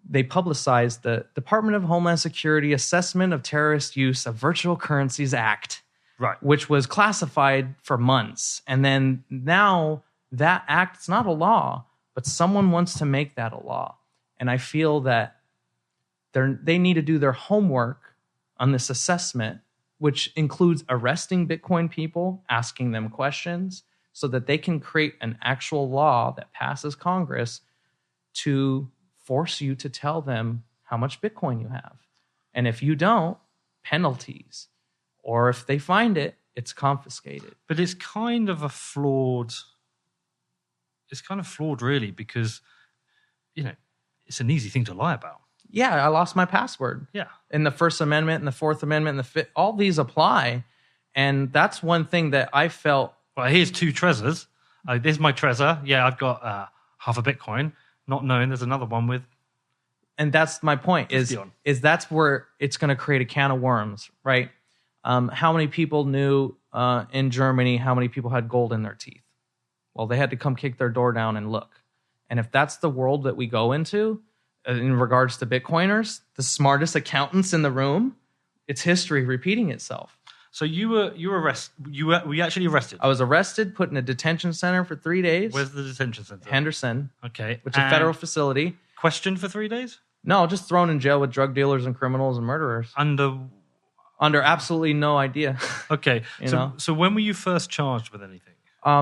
they publicized the Department of Homeland Security Assessment of Terrorist Use of Virtual Currencies Act. Right. Which was classified for months. And then now that act, it's not a law, but someone wants to make that a law. And I feel that they need to do their homework on this assessment, which includes arresting Bitcoin people, asking them questions, so that they can create an actual law that passes Congress to force you to tell them how much Bitcoin you have. And if you don't, penalties. Or if they find it, it's confiscated. But it's kind of flawed, really, because, it's an easy thing to lie about. Yeah, I lost my password. Yeah. In the First Amendment and the Fourth Amendment and the Fifth, all these apply. And that's one thing that I felt. Well, here's 2 Trezors. This is my Trezor. Yeah, I've got half a Bitcoin, not knowing there's another one with. And that's my point, is that's where it's going to create a can of worms, right? How many people knew in Germany how many people had gold in their teeth? Well, they had to come kick their door down and look. And if that's the world that we go into in regards to Bitcoiners, the smartest accountants in the room, it's history repeating itself. So you were actually arrested? I was arrested, put in a detention center for 3 days. Where's the detention center? Henderson. Okay. Which is a federal facility. Questioned for 3 days? No, just thrown in jail with drug dealers and criminals and murderers. Under absolutely no idea. Okay. So when were you first charged with anything?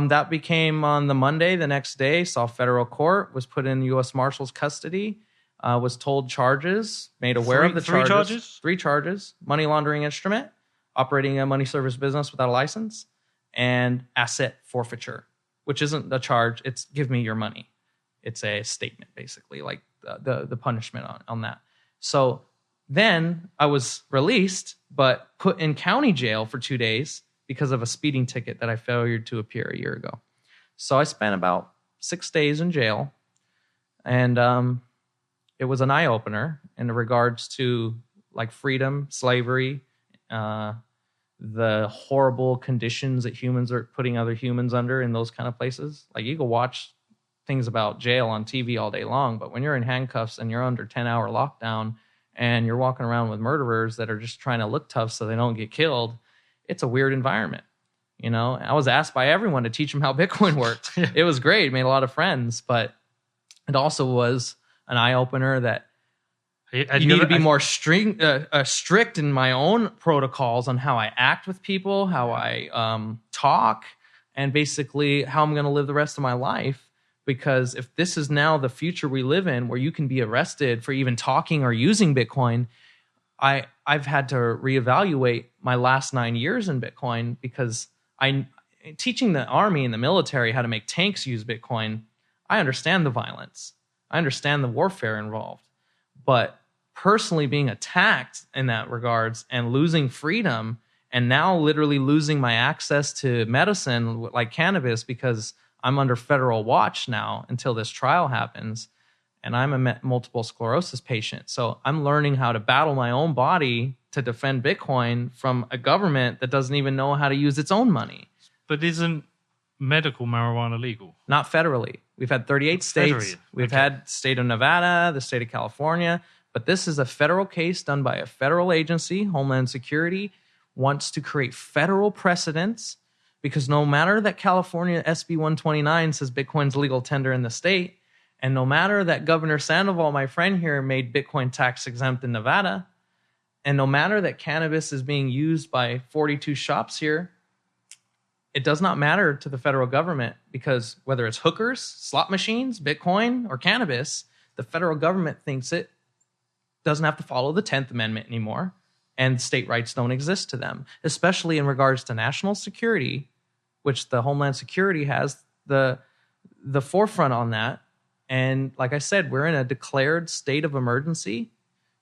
That became on the Monday. The next day, saw federal court, was put in U.S. Marshal's custody, was told charges, made aware of the charges. 3 charges? 3 charges. Money laundering instrument, operating a money service business without a license, and asset forfeiture, which isn't a charge. It's give me your money. It's a statement, basically, like the punishment on that. So then I was released, but put in county jail for 2 days because of a speeding ticket that I failed to appear a year ago. So I spent about 6 days in jail, and it was an eye-opener in regards to like freedom, slavery, the horrible conditions that humans are putting other humans under in those kind of places. Like, you go watch things about jail on TV all day long, but when you're in handcuffs and you're under 10-hour lockdown and you're walking around with murderers that are just trying to look tough so they don't get killed, it's a weird environment. You know, I was asked by everyone to teach them how Bitcoin worked. It was great, made a lot of friends, but it also was an eye-opener that you need to be more strict in my own protocols on how I act with people, how I talk, and basically how I'm going to live the rest of my life. Because if this is now the future we live in, where you can be arrested for even talking or using Bitcoin, I've had to reevaluate my last 9 years in Bitcoin, because teaching the army and the military how to make tanks use Bitcoin, I understand the violence. I understand the warfare involved. But personally being attacked in that regards and losing freedom, and now literally losing my access to medicine like cannabis because I'm under federal watch now until this trial happens, and I'm a multiple sclerosis patient. So I'm learning how to battle my own body to defend Bitcoin from a government that doesn't even know how to use its own money. But isn't medical marijuana legal? Not federally. We've had 38 states. We've had the state of Nevada, the state of California, but this is a federal case done by a federal agency. Homeland Security wants to create federal precedents, because no matter that California SB 129 says Bitcoin's legal tender in the state, and no matter that Governor Sandoval, my friend here, made Bitcoin tax exempt in Nevada, and no matter that cannabis is being used by 42 shops here, it does not matter to the federal government, because whether it's hookers, slot machines, Bitcoin, or cannabis, the federal government thinks it doesn't have to follow the 10th Amendment anymore, and state rights don't exist to them, especially in regards to national security, which the Homeland Security has the forefront on that. And like I said, we're in a declared state of emergency.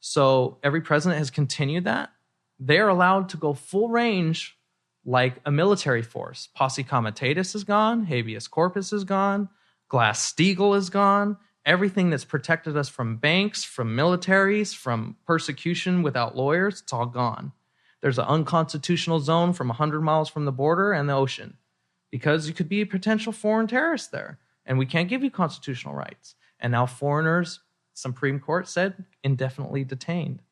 So every president has continued that. They're allowed to go full range like a military force. Posse Comitatus is gone. Habeas corpus is gone. Glass-Steagall is gone. Everything that's protected us from banks, from militaries, from persecution without lawyers, it's all gone. There's an unconstitutional zone from 100 miles from the border and the ocean, because you could be a potential foreign terrorist there, and we can't give you constitutional rights. And now foreigners, Supreme Court said, indefinitely detained.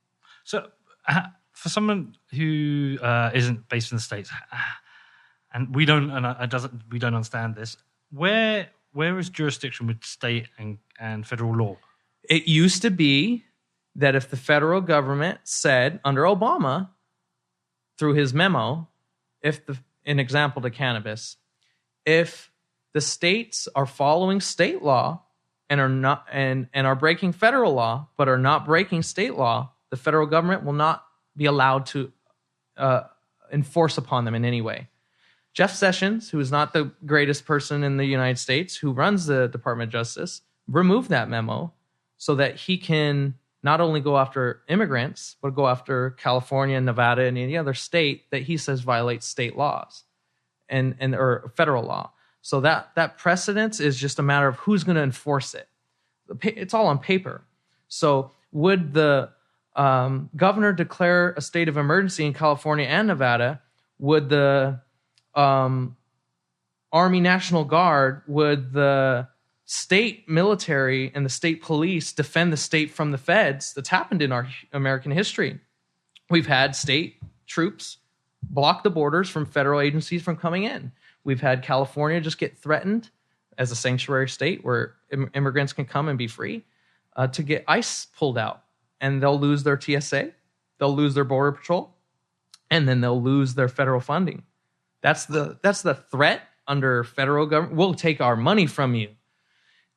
So for someone who isn't based in the States, and we don't understand this, where is jurisdiction with state and federal law? It used to be that if the federal government said, under Obama, through his memo, an example to cannabis, if the states are following state law and are not and are breaking federal law but are not breaking state law, the federal government will not be allowed to enforce upon them in any way. Jeff Sessions, who is not the greatest person in the United States, who runs the Department of Justice, removed that memo so that he can not only go after immigrants, but go after California, Nevada, and any other state that he says violates state laws or federal law. So that precedence is just a matter of who's going to enforce it. It's all on paper. So would the governor declare a state of emergency in California and Nevada? Would the Army National Guard, would the state military and the state police defend the state from the feds? That's happened in our American history. We've had state troops block the borders from federal agencies from coming in. We've had California just get threatened as a sanctuary state where immigrants can come and be free to get ICE pulled out. And they'll lose their TSA, they'll lose their border patrol, and then they'll lose their federal funding. That's the threat under federal government. We'll take our money from you.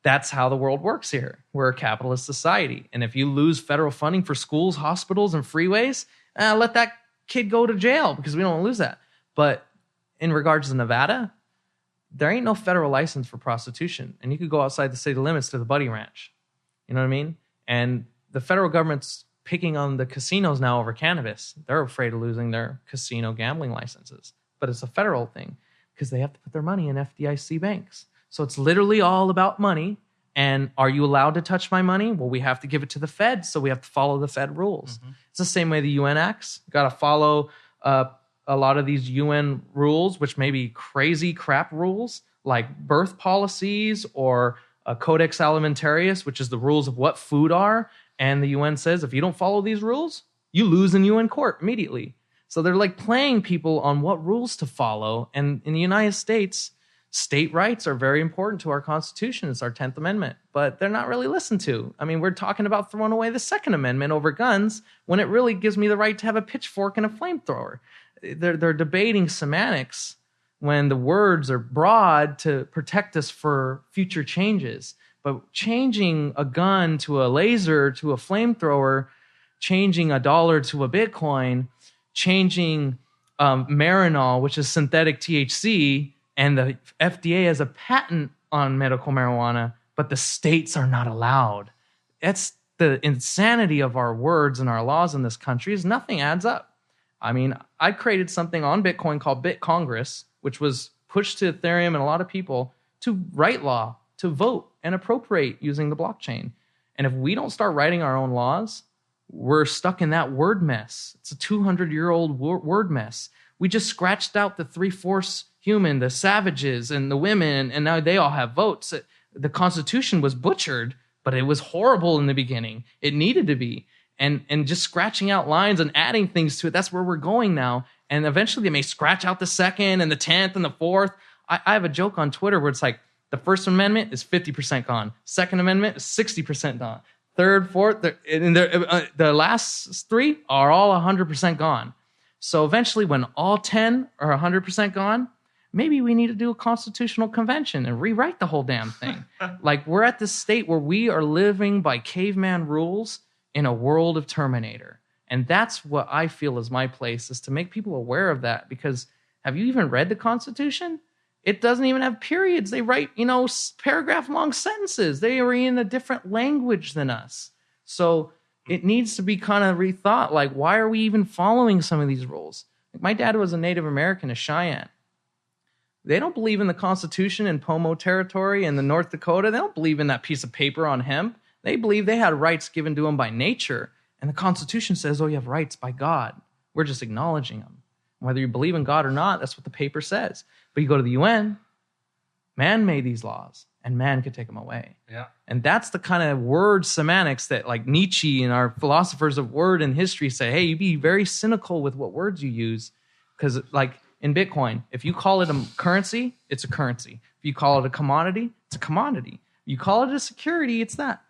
That's how the world works here. We're a capitalist society. And if you lose federal funding for schools, hospitals, and freeways, let that kid go to jail, because we don't want to lose that. But in regards to Nevada, there ain't no federal license for prostitution. And you could go outside the city limits to the Buddy Ranch. You know what I mean? And the federal government's picking on the casinos now over cannabis. They're afraid of losing their casino gambling licenses. But it's a federal thing because they have to put their money in FDIC banks. So it's literally all about money. And are you allowed to touch my money? Well, we have to give it to the Fed, so we have to follow the Fed rules. Mm-hmm. It's the same way the UN acts. Got to follow a lot of these UN rules, which may be crazy crap rules, like birth policies or Codex Alimentarius, which is the rules of what food are. And the UN says if you don't follow these rules, you lose in UN court immediately. So they're like playing people on what rules to follow. And in the United States, state rights are very important to our Constitution. It's our 10th Amendment, but they're not really listened to. I mean, we're talking about throwing away the Second Amendment over guns when it really gives me the right to have a pitchfork and a flamethrower. They're debating semantics when the words are broad to protect us for future changes. But changing a gun to a laser to a flamethrower, changing $1 to a Bitcoin, changing Marinol, which is synthetic THC, and the FDA has a patent on medical marijuana, but the states are not allowed. That's the insanity of our words and our laws in this country is nothing adds up. I mean, I created something on Bitcoin called BitCongress, which was pushed to Ethereum and a lot of people to write law, to vote and appropriate using the blockchain. And if we don't start writing our own laws, we're stuck in that word mess. It's a 200-year-old word mess. We just scratched out the 3/4 human, the savages and the women, and now they all have votes. The Constitution was butchered, but it was horrible in the beginning. It needed to be. And just scratching out lines and adding things to it, that's where we're going now. And eventually they may scratch out the second and the 10th and the 4th. I have a joke on Twitter where it's like, the First Amendment is 50% gone. Second Amendment is 60% gone. Third, fourth, the last three are all 100% gone. So eventually when all 10 are 100% gone, maybe we need to do a constitutional convention and rewrite the whole damn thing. Like we're at this state where we are living by caveman rules in a world of Terminator. And that's what I feel is my place, is to make people aware of that. Because have you even read the Constitution? It doesn't even have periods. They write, paragraph-long sentences. They are in a different language than us. So it needs to be kind of rethought. Like, why are we even following some of these rules? Like, my dad was a Native American, a Cheyenne. They don't believe in the Constitution in Pomo territory and the North Dakota. They don't believe in that piece of paper on hemp. They believe they had rights given to them by nature. And the Constitution says, oh, you have rights by God. We're just acknowledging them. Whether you believe in God or not, that's what the paper says. But you go to the UN, man made these laws, and man could take them away. Yeah. And that's the kind of word semantics that like Nietzsche and our philosophers of word and history say, hey, you be very cynical with what words you use. Because like in Bitcoin, if you call it a currency, it's a currency. If you call it a commodity, it's a commodity. If you call it a security, it's that.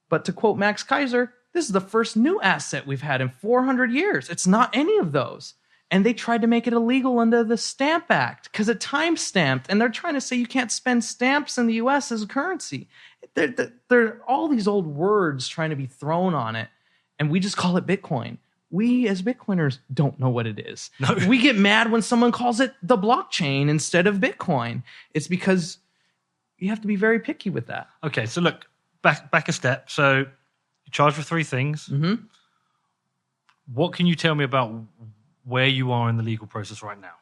But to quote Max Kaiser, this is the first new asset we've had in 400 years. It's not any of those. And they tried to make it illegal under the Stamp Act because it time-stamped. And they're trying to say you can't spend stamps in the U.S. as a currency. There are all these old words trying to be thrown on it. And we just call it Bitcoin. We as Bitcoiners don't know what it is. No. We get mad when someone calls it the blockchain instead of Bitcoin. It's because you have to be very picky with that. Okay, so look, back a step. So you're charged for three things. Mm-hmm. What can you tell me about where you are in the legal process right now?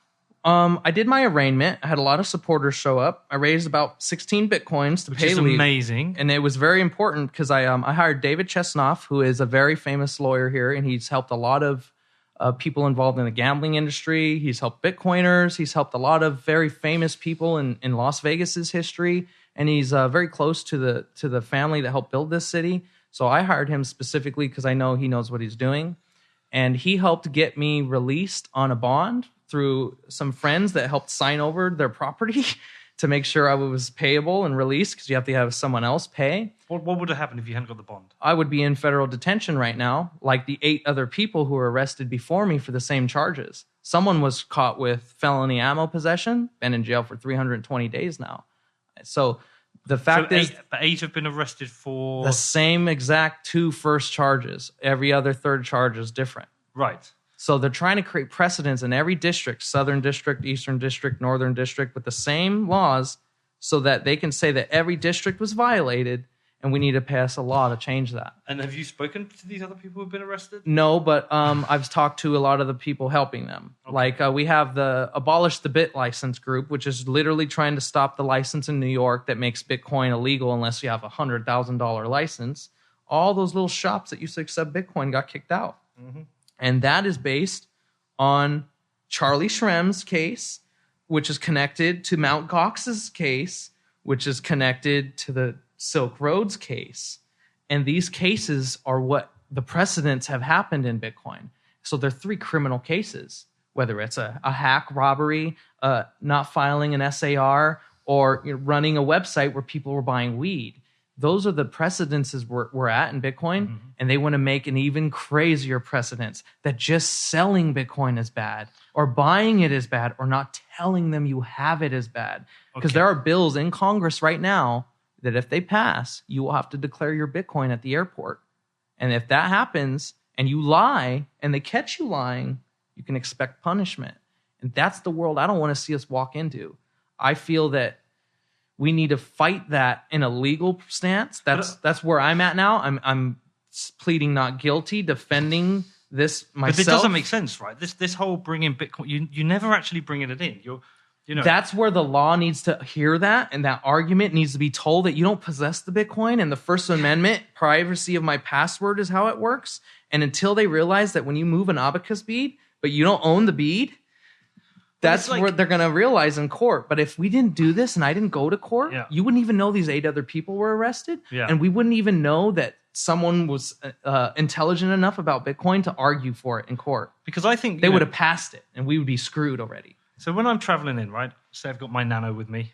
I did my arraignment. I had a lot of supporters show up. I raised about 16 Bitcoins to pay legal. Which is amazing. And it was very important because I hired David Chesnoff, who is a very famous lawyer here, and he's helped a lot of people involved in the gambling industry. He's helped Bitcoiners. He's helped a lot of very famous people in Las Vegas's history, and he's very close to the family that helped build this city. So I hired him specifically because I know he knows what he's doing. And he helped get me released on a bond through some friends that helped sign over their property to make sure I was payable and released, because you have to have someone else pay. What would have happened if you hadn't got the bond? I would be in federal detention right now, like the 8 other people who were arrested before me for the same charges. Someone was caught with felony ammo possession, been in jail for 320 days now. So the fact is, 8 have been arrested for the same exact 2 first charges. Every other third charge is different. Right. So they're trying to create precedents in every district, Southern District, Eastern District, Northern District, with the same laws so that they can say that every district was violated, and we need to pass a law to change that. And have you spoken to these other people who have been arrested? No, but I've talked to a lot of the people helping them. Okay. Like we have the Abolish the Bit license group, which is literally trying to stop the license in New York that makes Bitcoin illegal unless you have a $100,000 license. All those little shops that used to accept Bitcoin got kicked out. Mm-hmm. And that is based on Charlie Shrem's case, which is connected to Mt. Gox's case, which is connected to the Silk Road's case. And these cases are what the precedents have happened in Bitcoin. So there are 3 criminal cases, whether it's a hack, robbery, not filing an SAR, or running a website where people were buying weed. Those are the precedences we're at in Bitcoin, and they want to make an even crazier precedence that just selling Bitcoin is bad, or buying it is bad, or not telling them you have it is bad. Because there are bills in Congress right now that if they pass, you will have to declare your Bitcoin at the airport. And if that happens and you lie and they catch you lying, you can expect punishment. And that's the world I don't want to see us walk into. I feel that we need to fight that in a legal stance. That's where I'm at now. I'm pleading not guilty, defending this myself. But it doesn't make sense, right? This whole bringing Bitcoin, you never actually bringing it in. That's where the law needs to hear that, and that argument needs to be told that you don't possess the Bitcoin, and the First Amendment, privacy of my password is how it works. And until they realize that when you move an abacus bead, but you don't own the bead, that's where they're going to realize in court. But if we didn't do this and I didn't go to court, you wouldn't even know these 8 other people were arrested. Yeah. And we wouldn't even know that someone was intelligent enough about Bitcoin to argue for it in court. Because I think they would have passed it and we would be screwed already. So when I'm traveling in, right, say I've got my Nano with me.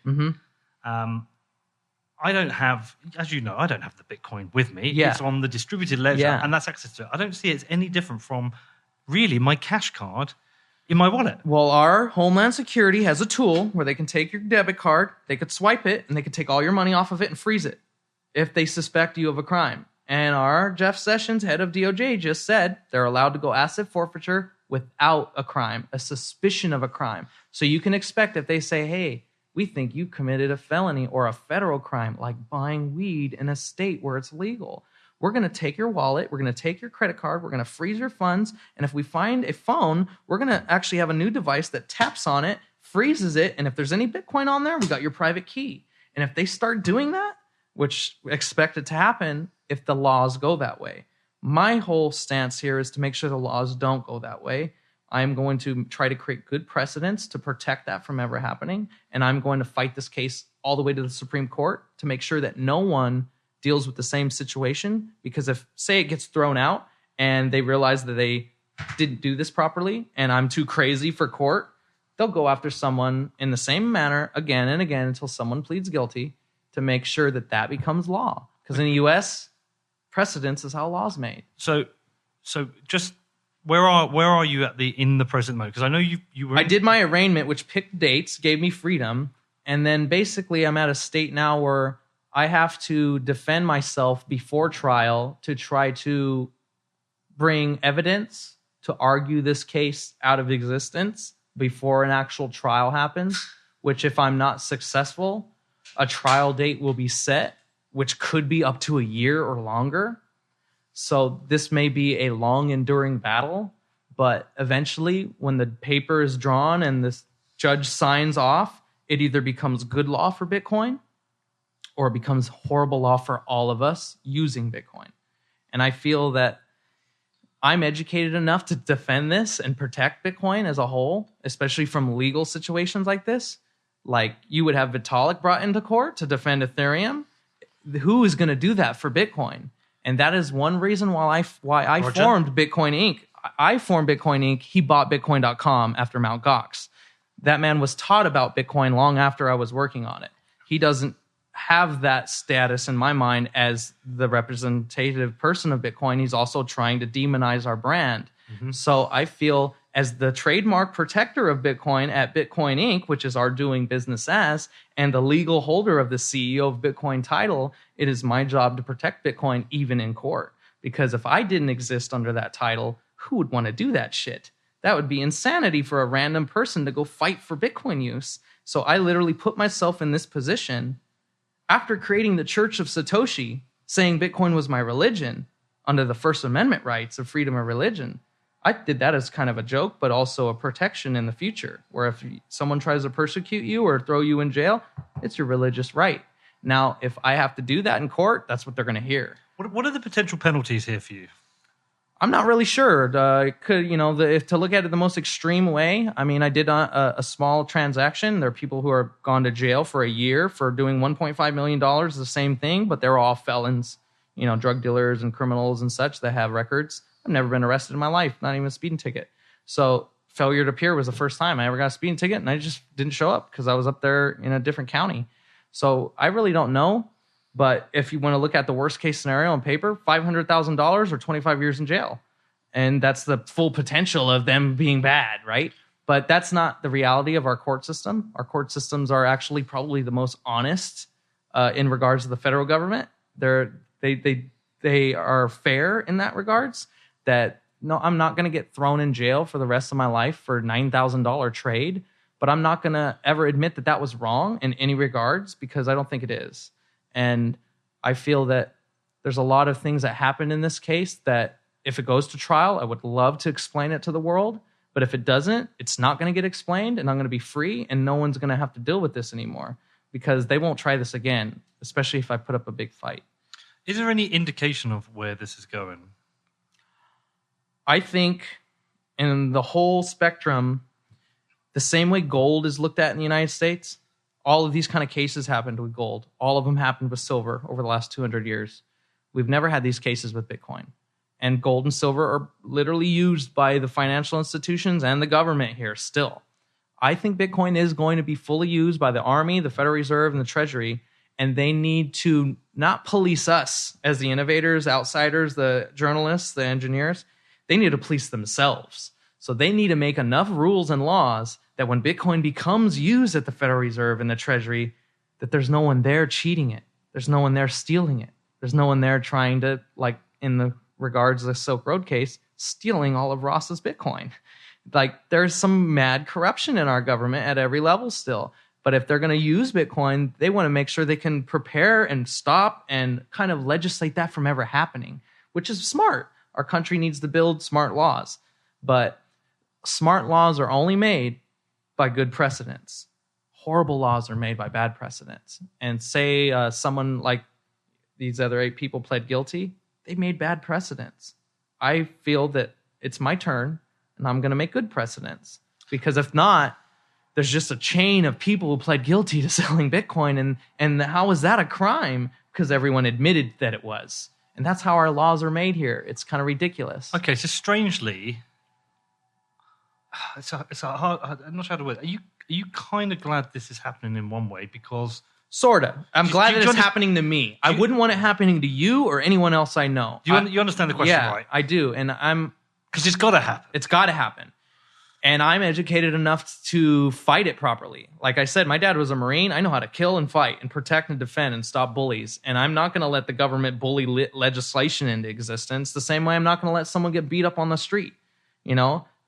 I don't have, as you know, I don't have the Bitcoin with me. Yeah. It's on the distributed ledger and that's access to it. I don't see it's any different from really my cash card in my wallet. Well, our Homeland Security has a tool where they can take your debit card, they could swipe it, and they could take all your money off of it and freeze it if they suspect you of a crime. And our Jeff Sessions, head of DOJ, just said they're allowed to go asset forfeiture without a crime, a suspicion of a crime. So you can expect if they say, hey, we think you committed a felony or a federal crime like buying weed in a state where it's legal. We're going to take your wallet, we're going to take your credit card, we're going to freeze your funds, and if we find a phone, we're going to actually have a new device that taps on it, freezes it, and if there's any Bitcoin on there, we got your private key. And if they start doing that, which expect it to happen if the laws go that way. My whole stance here is to make sure the laws don't go that way. I'm going to try to create good precedents to protect that from ever happening, and I'm going to fight this case all the way to the Supreme Court to make sure that no one deals with the same situation, because if, say, it gets thrown out and they realize that they didn't do this properly and I'm too crazy for court, they'll go after someone in the same manner again and again until someone pleads guilty to make sure that that becomes law. Because in the U.S., precedence is how law's made. So just where are you in the present moment? Because I know you were. I did my arraignment, which picked dates, gave me freedom, and then basically I'm at a state now where I have to defend myself before trial to try to bring evidence to argue this case out of existence before an actual trial happens, which if I'm not successful, a trial date will be set, which could be up to a year or longer. So this may be a long, enduring battle, but eventually when the paper is drawn and this judge signs off, it either becomes good law for Bitcoin or it becomes horrible law for all of us using Bitcoin. And I feel that I'm educated enough to defend this and protect Bitcoin as a whole, especially from legal situations like this. Like you would have Vitalik brought into court to defend Ethereum. Who is going to do that for Bitcoin? And that is one reason why I formed Bitcoin Inc. I formed Bitcoin Inc. He bought Bitcoin.com after Mt. Gox. That man was taught about Bitcoin long after I was working on it. He doesn't have that status in my mind as the representative person of Bitcoin. He's also trying to demonize our brand. So I feel as the trademark protector of Bitcoin at Bitcoin Inc., which is our doing business as, and the legal holder of the CEO of Bitcoin title, it is my job to protect Bitcoin even in court. Because if I didn't exist under that title, who would want to do that shit? That would be insanity for a random person to go fight for Bitcoin use. So I literally put myself in this position after creating the Church of Satoshi, saying Bitcoin was my religion under the First Amendment rights of freedom of religion. I did that as kind of a joke, but also a protection in the future, where if someone tries to persecute you or throw you in jail, it's your religious right. Now, if I have to do that in court, that's what they're going to hear. What are the potential penalties here for you? I'm not really sure. If to look at it the most extreme way, I mean, I did a small transaction. There are people who are gone to jail for a year for doing $1.5 million, the same thing, but they're all felons, drug dealers and criminals and such that have records. I've never been arrested in my life, not even a speeding ticket. So failure to appear was the first time I ever got a speeding ticket, and I just didn't show up because I was up there in a different county. So I really don't know. But if you want to look at the worst case scenario on paper, $500,000 or 25 years in jail. And that's the full potential of them being bad, right? But that's not the reality of our court system. Our court systems are actually probably the most honest in regards to the federal government. They are fair in that regards. That no, I'm not going to get thrown in jail for the rest of my life for $9,000 trade, but I'm not going to ever admit that was wrong in any regards because I don't think it is. And I feel that there's a lot of things that happen in this case that if it goes to trial, I would love to explain it to the world. But if it doesn't, it's not going to get explained and I'm going to be free and no one's going to have to deal with this anymore because they won't try this again, especially if I put up a big fight. Is there any indication of where this is going? I think in the whole spectrum, the same way gold is looked at in the United States, all of these kind of cases happened with gold. All of them happened with silver over the last 200 years. We've never had these cases with Bitcoin. And gold and silver are literally used by the financial institutions and the government here still. I think Bitcoin is going to be fully used by the Army, the Federal Reserve, and the Treasury, and they need to not police us as the innovators, outsiders, the journalists, the engineers. They need to police themselves. So they need to make enough rules and laws that when Bitcoin becomes used at the Federal Reserve and the Treasury, that there's no one there cheating it. There's no one there stealing it. There's no one there trying to, like in the regards of the Silk Road case, stealing all of Ross's Bitcoin. Like there's some mad corruption in our government at every level still. But if they're going to use Bitcoin, they want to make sure they can prepare and stop and kind of legislate that from ever happening, which is smart. Our country needs to build smart laws. But smart laws are only made by good precedents. Horrible laws are made by bad precedents. And say someone like these other 8 people pled guilty, they made bad precedents. I feel that it's my turn, and I'm going to make good precedents. Because if not, there's just a chain of people who pled guilty to selling Bitcoin, and how is that a crime? Because everyone admitted that it was. And that's how our laws are made here. It's kind of ridiculous. Okay, so strangely, it's a hard. I'm not sure how to word it. Are you kind of glad this is happening in one way because sorta. I'm glad that it's happening to me. I wouldn't want it happening to you or anyone else I know. You understand the question, right? I do, and because it's got to happen. It's got to happen, and I'm educated enough to fight it properly. Like I said, my dad was a Marine. I know how to kill and fight and protect and defend and stop bullies. And I'm not going to let the government bully legislation into existence. The same way I'm not going to let someone get beat up on the street.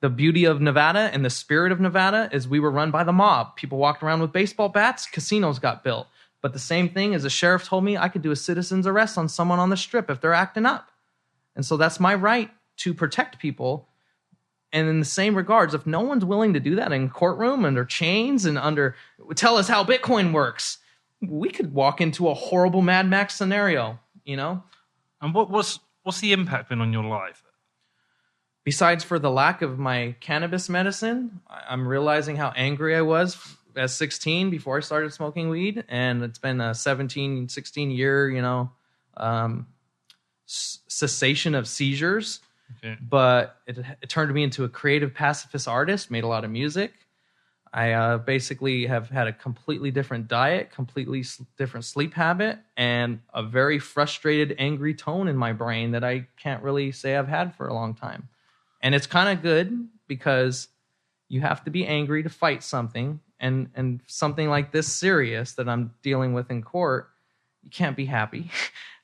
The beauty of Nevada and the spirit of Nevada is we were run by the mob. People walked around with baseball bats. Casinos got built. But the same thing as the sheriff told me, I could do a citizen's arrest on someone on the strip if they're acting up. And so that's my right to protect people. And in the same regards, if no one's willing to do that in courtroom under chains and tell us how Bitcoin works, we could walk into a horrible Mad Max scenario, And what's the impact been on your life? Besides for the lack of my cannabis medicine, I'm realizing how angry I was at 16 before I started smoking weed. And it's been a 16 year, cessation of seizures. Okay. But it turned me into a creative pacifist artist, made a lot of music. I basically have had a completely different diet, completely different sleep habit, and a very frustrated, angry tone in my brain that I can't really say I've had for a long time. And it's kind of good because you have to be angry to fight something. And something like this serious that I'm dealing with in court, you can't be happy.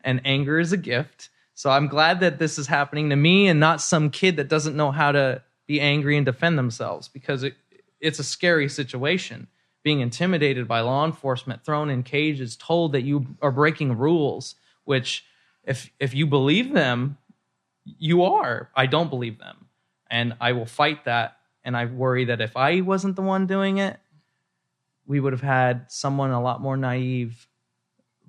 And anger is a gift. So I'm glad that this is happening to me and not some kid that doesn't know how to be angry and defend themselves, because it's a scary situation. Being intimidated by law enforcement, thrown in cages, told that you are breaking rules, which if you believe them, you are. I don't believe them. And I will fight that. And I worry that if I wasn't the one doing it, we would have had someone a lot more naive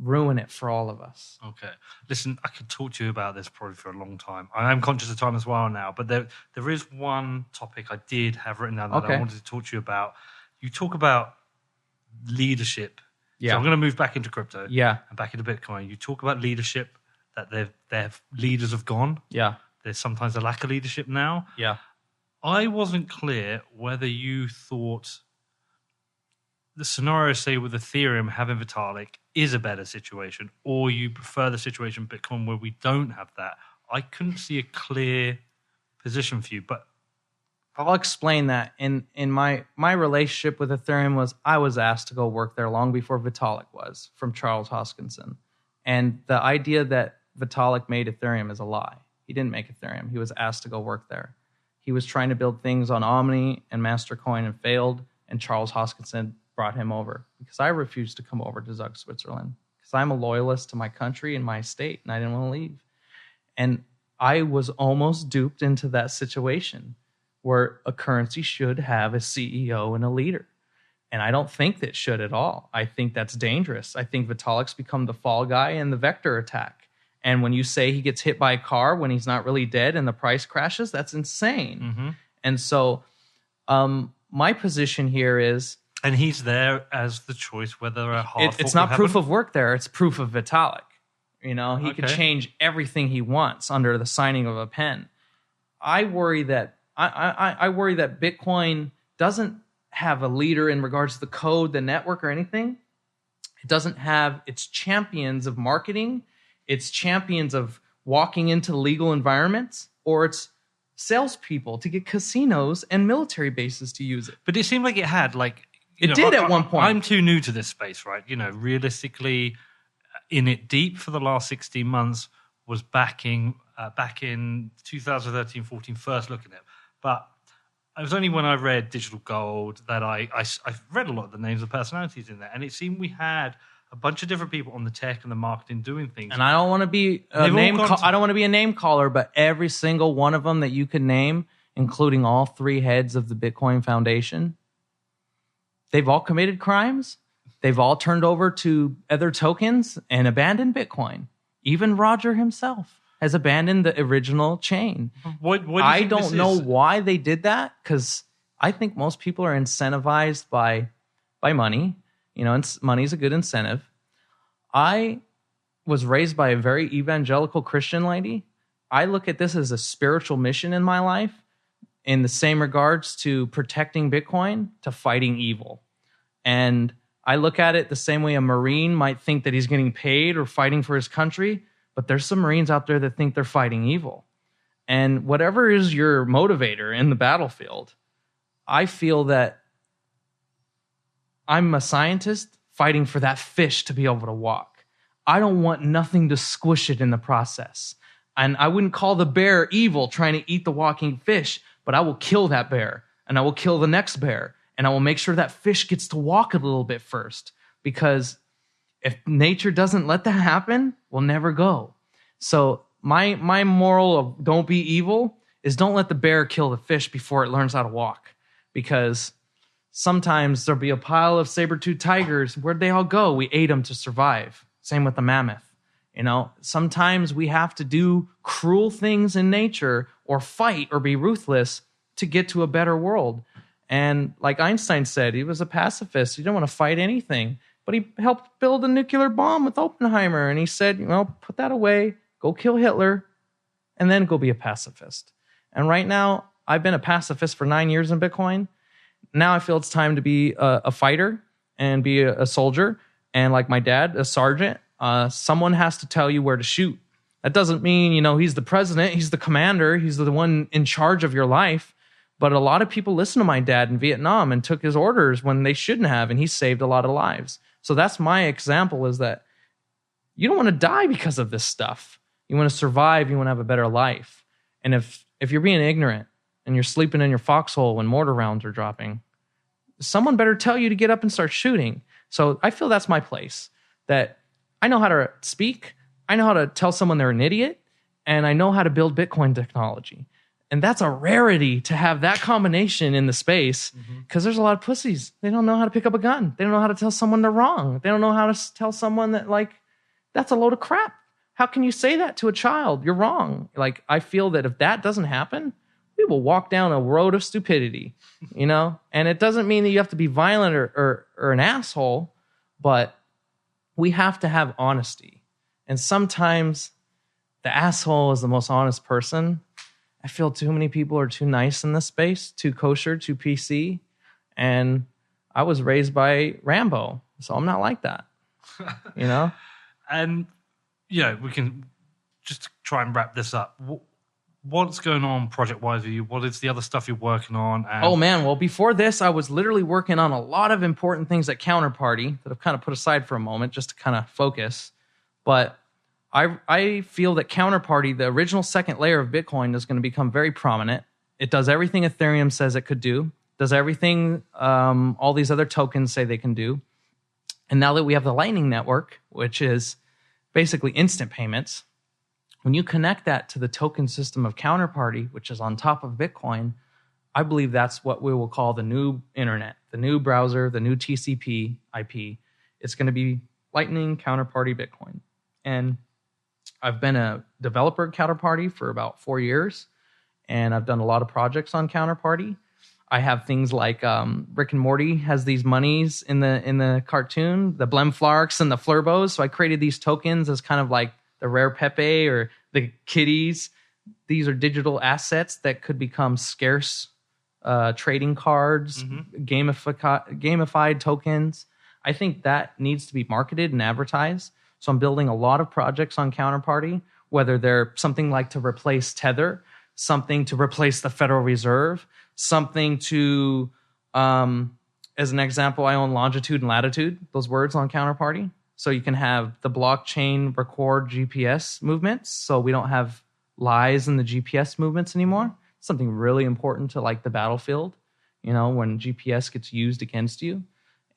ruin it for all of us. Okay. Listen, I could talk to you about this probably for a long time. I am conscious of time as well now, but there is one topic I did have written down that I wanted to talk to you about. You talk about leadership. Yeah. So I'm going to move back into crypto. Yeah. And back into Bitcoin. You talk about leadership, that their leaders have gone. Yeah. There's sometimes a lack of leadership now. Yeah. I wasn't clear whether you thought the scenario, say, with Ethereum having Vitalik is a better situation, or you prefer the situation Bitcoin where we don't have that. I couldn't see a clear position for you, but I'll explain that. In my relationship with Ethereum was I was asked to go work there long before Vitalik was, from Charles Hoskinson. And the idea that Vitalik made Ethereum is a lie. He didn't make Ethereum. He was asked to go work there. He was trying to build things on Omni and Mastercoin and failed, and Charles Hoskinson brought him over because I refused to come over to Zug, Switzerland, because I'm a loyalist to my country and my state, and I didn't want to leave. And I was almost duped into that situation where a currency should have a CEO and a leader. And I don't think that should at all. I think that's dangerous. I think Vitalik's become the fall guy in the vector attack. And when you say he gets hit by a car when he's not really dead and the price crashes, that's insane. Mm-hmm. And so my position here is... And he's there as the choice whether a hard it's not proof of work there. It's proof of Vitalik. You know, he could change everything he wants under the signing of a pen. I worry that I worry that Bitcoin doesn't have a leader in regards to the code, the network, or anything. It doesn't have its champions of marketing, its champions of walking into legal environments, or its salespeople to get casinos and military bases to use it. But it seemed like it had, like... It did at one point. I'm too new to this space, right? You know, realistically, in it deep for the last 16 months was back in 2013, 14, first looking at it. But it was only when I read Digital Gold that I read a lot of the names of personalities in there. And it seemed we had a bunch of different people on the tech and the marketing doing things. And I don't want to be I don't want to be a name caller, but every single one of them that you could name, including all three heads of the Bitcoin Foundation, they've all committed crimes. They've all turned over to other tokens and abandoned Bitcoin. Even Roger himself has abandoned the original chain. What do you I think don't know why they did that, because I think most people are incentivized by money. You know, money's a good incentive. I was raised by a very evangelical Christian lady. I look at this as a spiritual mission in my life, in the same regards to protecting Bitcoin, to fighting evil. And I look at it the same way a Marine might think that he's getting paid or fighting for his country, but there's some Marines out there that think they're fighting evil. And whatever is your motivator in the battlefield, I feel that I'm a scientist fighting for that fish to be able to walk. I don't want nothing to squish it in the process. And I wouldn't call the bear evil trying to eat the walking fish, but I will kill that bear, and I will kill the next bear, and I will make sure that fish gets to walk a little bit first, because if nature doesn't let that happen, we'll never go. So my moral of don't be evil is don't let the bear kill the fish before it learns how to walk, because sometimes there'll be a pile of saber-toothed tigers. Where'd they all go? We ate them to survive. Same with the mammoth. You know, sometimes we have to do cruel things in nature or fight or be ruthless to get to a better world. And like Einstein said, he was a pacifist. He didn't want to fight anything, but he helped build a nuclear bomb with Oppenheimer. And he said, you know, put that away, go kill Hitler, and then go be a pacifist. And right now, I've been a pacifist for 9 years in Bitcoin. Now I feel it's time to be a fighter and be a soldier. And like my dad, a sergeant. Someone has to tell you where to shoot. That doesn't mean, you know, he's the president, he's the commander, he's the one in charge of your life. But a lot of people listen to my dad in Vietnam and took his orders when they shouldn't have, and he saved a lot of lives. So that's my example, is that you don't want to die because of this stuff. You want to survive, you want to have a better life. And if you're being ignorant and you're sleeping in your foxhole when mortar rounds are dropping, someone better tell you to get up and start shooting. So I feel that's my place, that I know how to speak, I know how to tell someone they're an idiot, and I know how to build Bitcoin technology. And that's a rarity to have that combination in the space, because there's a lot of pussies. They don't know how to pick up a gun. They don't know how to tell someone they're wrong. They don't know how to tell someone that, like, That's a load of crap. How can you say that to a child? You're wrong. Like, I feel that if that doesn't happen, we will walk down a road of stupidity, And it doesn't mean that you have to be violent or an asshole, but we have to have honesty. And sometimes the asshole is the most honest person. I feel too many people are too nice in this space, too kosher, too PC. And I was raised by Rambo, so I'm not like that, And, we can just try and wrap this up. What's going on project-wise with you? What is the other stuff you're working on? Oh, man. Well, before this, I was literally working on a lot of important things at Counterparty that I've kind of put aside for a moment just to kind of focus. But I feel that Counterparty, the original second layer of Bitcoin, is going to become very prominent. It does everything Ethereum says it could do, does everything all these other tokens say they can do. And now that we have the Lightning Network, which is basically instant payments, when you connect that to the token system of Counterparty, which is on top of Bitcoin, I believe that's what we will call the new internet, the new browser, the new TCP IP. It's going to be Lightning, Counterparty, Bitcoin. And I've been a developer at Counterparty for about 4 years, and I've done a lot of projects on Counterparty. I have things like Rick and Morty has these monies in the cartoon, the Blemflarks and the Flurbos. So I created these tokens as kind of like the rare Pepe or the kitties. These are digital assets that could become scarce trading cards, gamified tokens. I think that needs to be marketed and advertised. So I'm building a lot of projects on Counterparty, whether they're something like to replace Tether, something to replace the Federal Reserve, something to, as an example, I own Longitude and Latitude, those words on Counterparty. So you can have the blockchain record GPS movements, so we don't have lies in the GPS movements anymore. Something really important to like the battlefield, when GPS gets used against you.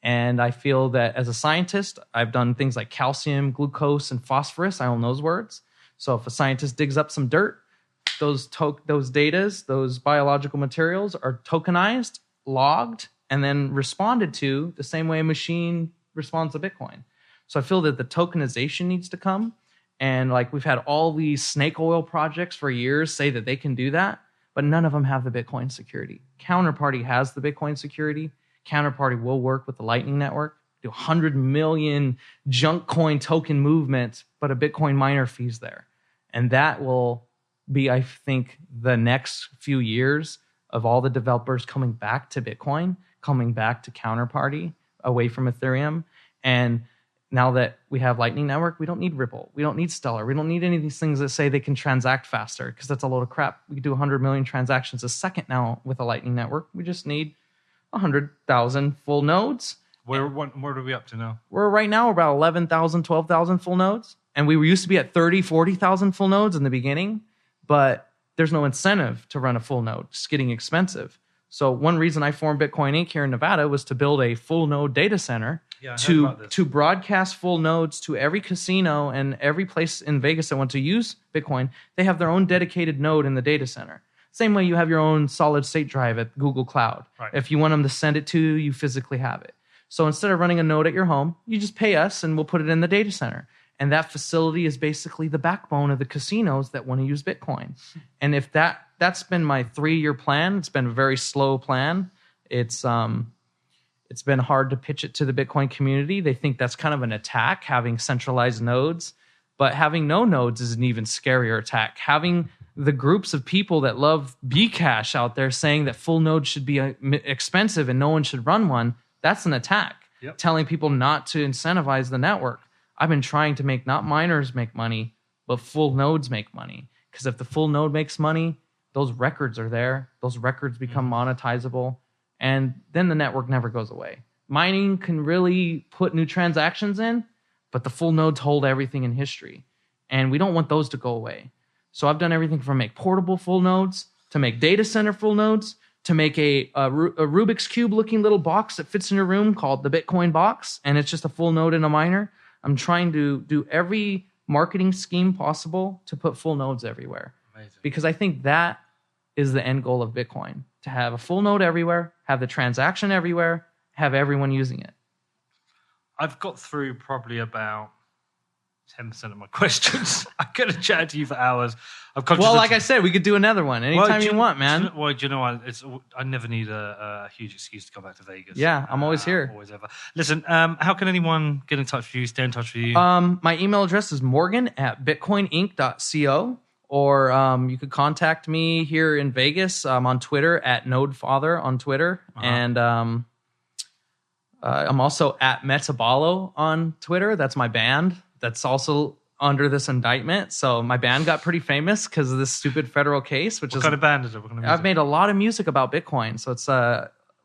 And I feel that as a scientist, I've done things like calcium, glucose, and phosphorus. I own those words. So if a scientist digs up some dirt, those datas, those biological materials are tokenized, logged, and then responded to the same way a machine responds to Bitcoin. So I feel that the tokenization needs to come. And like we've had all these snake oil projects for years say that they can do that, but none of them have the Bitcoin security. Counterparty has the Bitcoin security. Counterparty will work with the Lightning Network, do 100 million junk coin token movements, but a Bitcoin miner fees there. And that will be, I think, the next few years of all the developers coming back to Bitcoin, coming back to Counterparty, away from Ethereum. And now that we have Lightning Network, we don't need Ripple. We don't need Stellar. We don't need any of these things that say they can transact faster, because that's a load of crap. We can do 100 million transactions a second now with a Lightning Network. We just need 100,000 full nodes. Where are we up to now? We're right now about 11,000, 12,000 full nodes. And we used to be at 30, 40,000 full nodes in the beginning, but there's no incentive to run a full node. It's getting expensive. So one reason I formed Bitcoin Inc. here in Nevada was to build a full node data center to broadcast full nodes to every casino and every place in Vegas that want to use Bitcoin. They have their own dedicated node in the data center. Same way you have your own solid state drive at Google Cloud. Right. If you want them to send it to you, you physically have it. So instead of running a node at your home, you just pay us and we'll put it in the data center. And that facility is basically the backbone of the casinos that want to use Bitcoin. And if that's been my 3-year plan. It's been a very slow plan. It's been hard to pitch it to the Bitcoin community. They think that's kind of an attack, having centralized nodes. But having no nodes is an even scarier attack. Having the groups of people that love Bcash out there saying that full nodes should be expensive and no one should run one, that's an attack. Yep. Telling people not to incentivize the network. I've been trying to make not miners make money, but full nodes make money. Because if the full node makes money, those records are there. Those records become monetizable. And then the network never goes away. Mining can really put new transactions in, but the full nodes hold everything in history. And we don't want those to go away. So I've done everything from make portable full nodes, to make data center full nodes, to make a Rubik's Cube looking little box that fits in your room called the Bitcoin box. And it's just a full node and a miner. I'm trying to do every marketing scheme possible to put full nodes everywhere. Amazing. Because I think that is the end goal of Bitcoin. To have a full node everywhere, have the transaction everywhere, have everyone using it. I've got through probably about 10% of my questions. I could have chatted to you for hours. Well, like I said, we could do another one anytime you want, man. Do you know I never need a huge excuse to come back to Vegas. Yeah, I'm always here. Always ever. Listen, how can anyone get in touch with you, stay in touch with you? My email address is morgan@bitcoininc.co, or you could contact me here in Vegas. I'm on Twitter @NodeFather on Twitter. And I'm also @Metabalo on Twitter. That's my band. That's also under this indictment. So my band got pretty famous because of this stupid federal case. What kind of band is it? What kind of music? I've made a lot of music about Bitcoin. So it's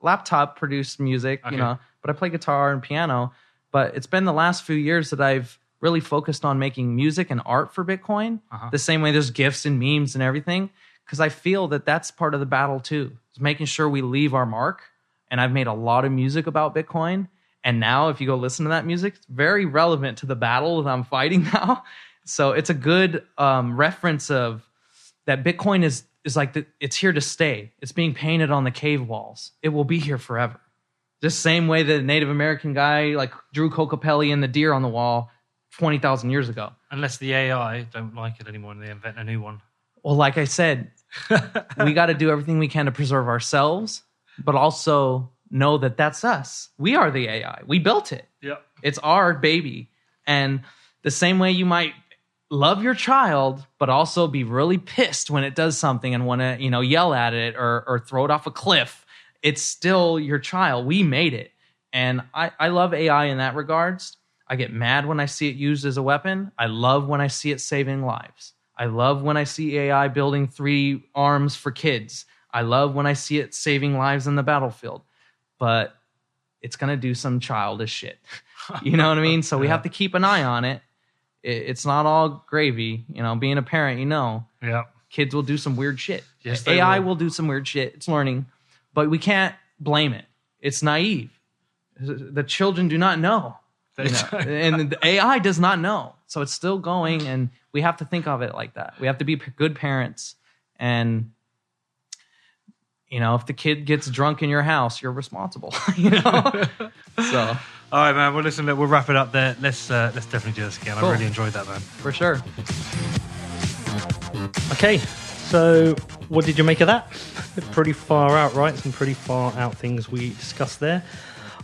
laptop produced music, Okay. but I play guitar and piano. But it's been the last few years that I've really focused on making music and art for Bitcoin. The same way there's GIFs and memes and everything. Because I feel that that's part of the battle too. It's making sure we leave our mark. And I've made a lot of music about Bitcoin. And now, if you go listen to that music, it's very relevant to the battle that I'm fighting now. So it's a good reference of that Bitcoin is like it's here to stay. It's being painted on the cave walls. It will be here forever. Just same way that a Native American guy like drew Kokopelli and the deer on the wall 20,000 years ago. Unless the AI don't like it anymore and they invent a new one. Well, like I said, we got to do everything we can to preserve ourselves, but also know that that's us. We are the AI. We built it. Yep. It's our baby. And the same way you might love your child, but also be really pissed when it does something and want to, yell at it or throw it off a cliff, it's still your child. We made it. And I love AI in that regards. I get mad when I see it used as a weapon. I love when I see it saving lives. I love when I see AI building 3 arms for kids. I love when I see it saving lives in the battlefield. But it's going to do some childish shit. You know what I mean? So we have to keep an eye on it. It's not all gravy. Being a parent, Yeah. kids will do some weird shit. Yes, they AI will do some weird shit. It's learning. But we can't blame it. It's naive. The children do not know. And the AI does not know. So it's still going, and we have to think of it like that. We have to be good parents. And if the kid gets drunk in your house, you're responsible. So, all right, man. Well, listen, we'll wrap it up there. Let's definitely do this again. Cool. I really enjoyed that, man. For sure. Okay, so what did you make of that? Pretty far out, right? Some pretty far out things we discussed there.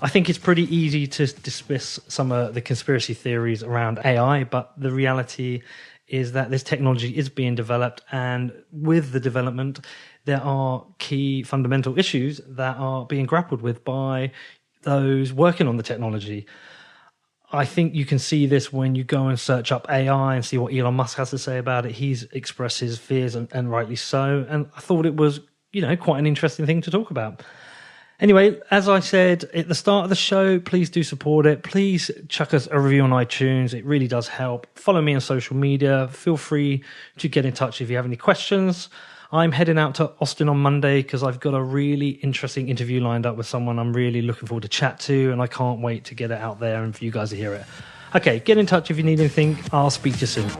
I think it's pretty easy to dismiss some of the conspiracy theories around AI, but the reality is that this technology is being developed, and with the development, there are key fundamental issues that are being grappled with by those working on the technology. I think you can see this when you go and search up AI and see what Elon Musk has to say about it. He's expressed his fears, and rightly so. And I thought it was, quite an interesting thing to talk about. Anyway, as I said at the start of the show, please do support it. Please chuck us a review on iTunes. It really does help. Follow me on social media. Feel free to get in touch if you have any questions. I'm heading out to Austin on Monday because I've got a really interesting interview lined up with someone I'm really looking forward to chat to, and I can't wait to get it out there and for you guys to hear it. Okay, get in touch if you need anything. I'll speak to you soon.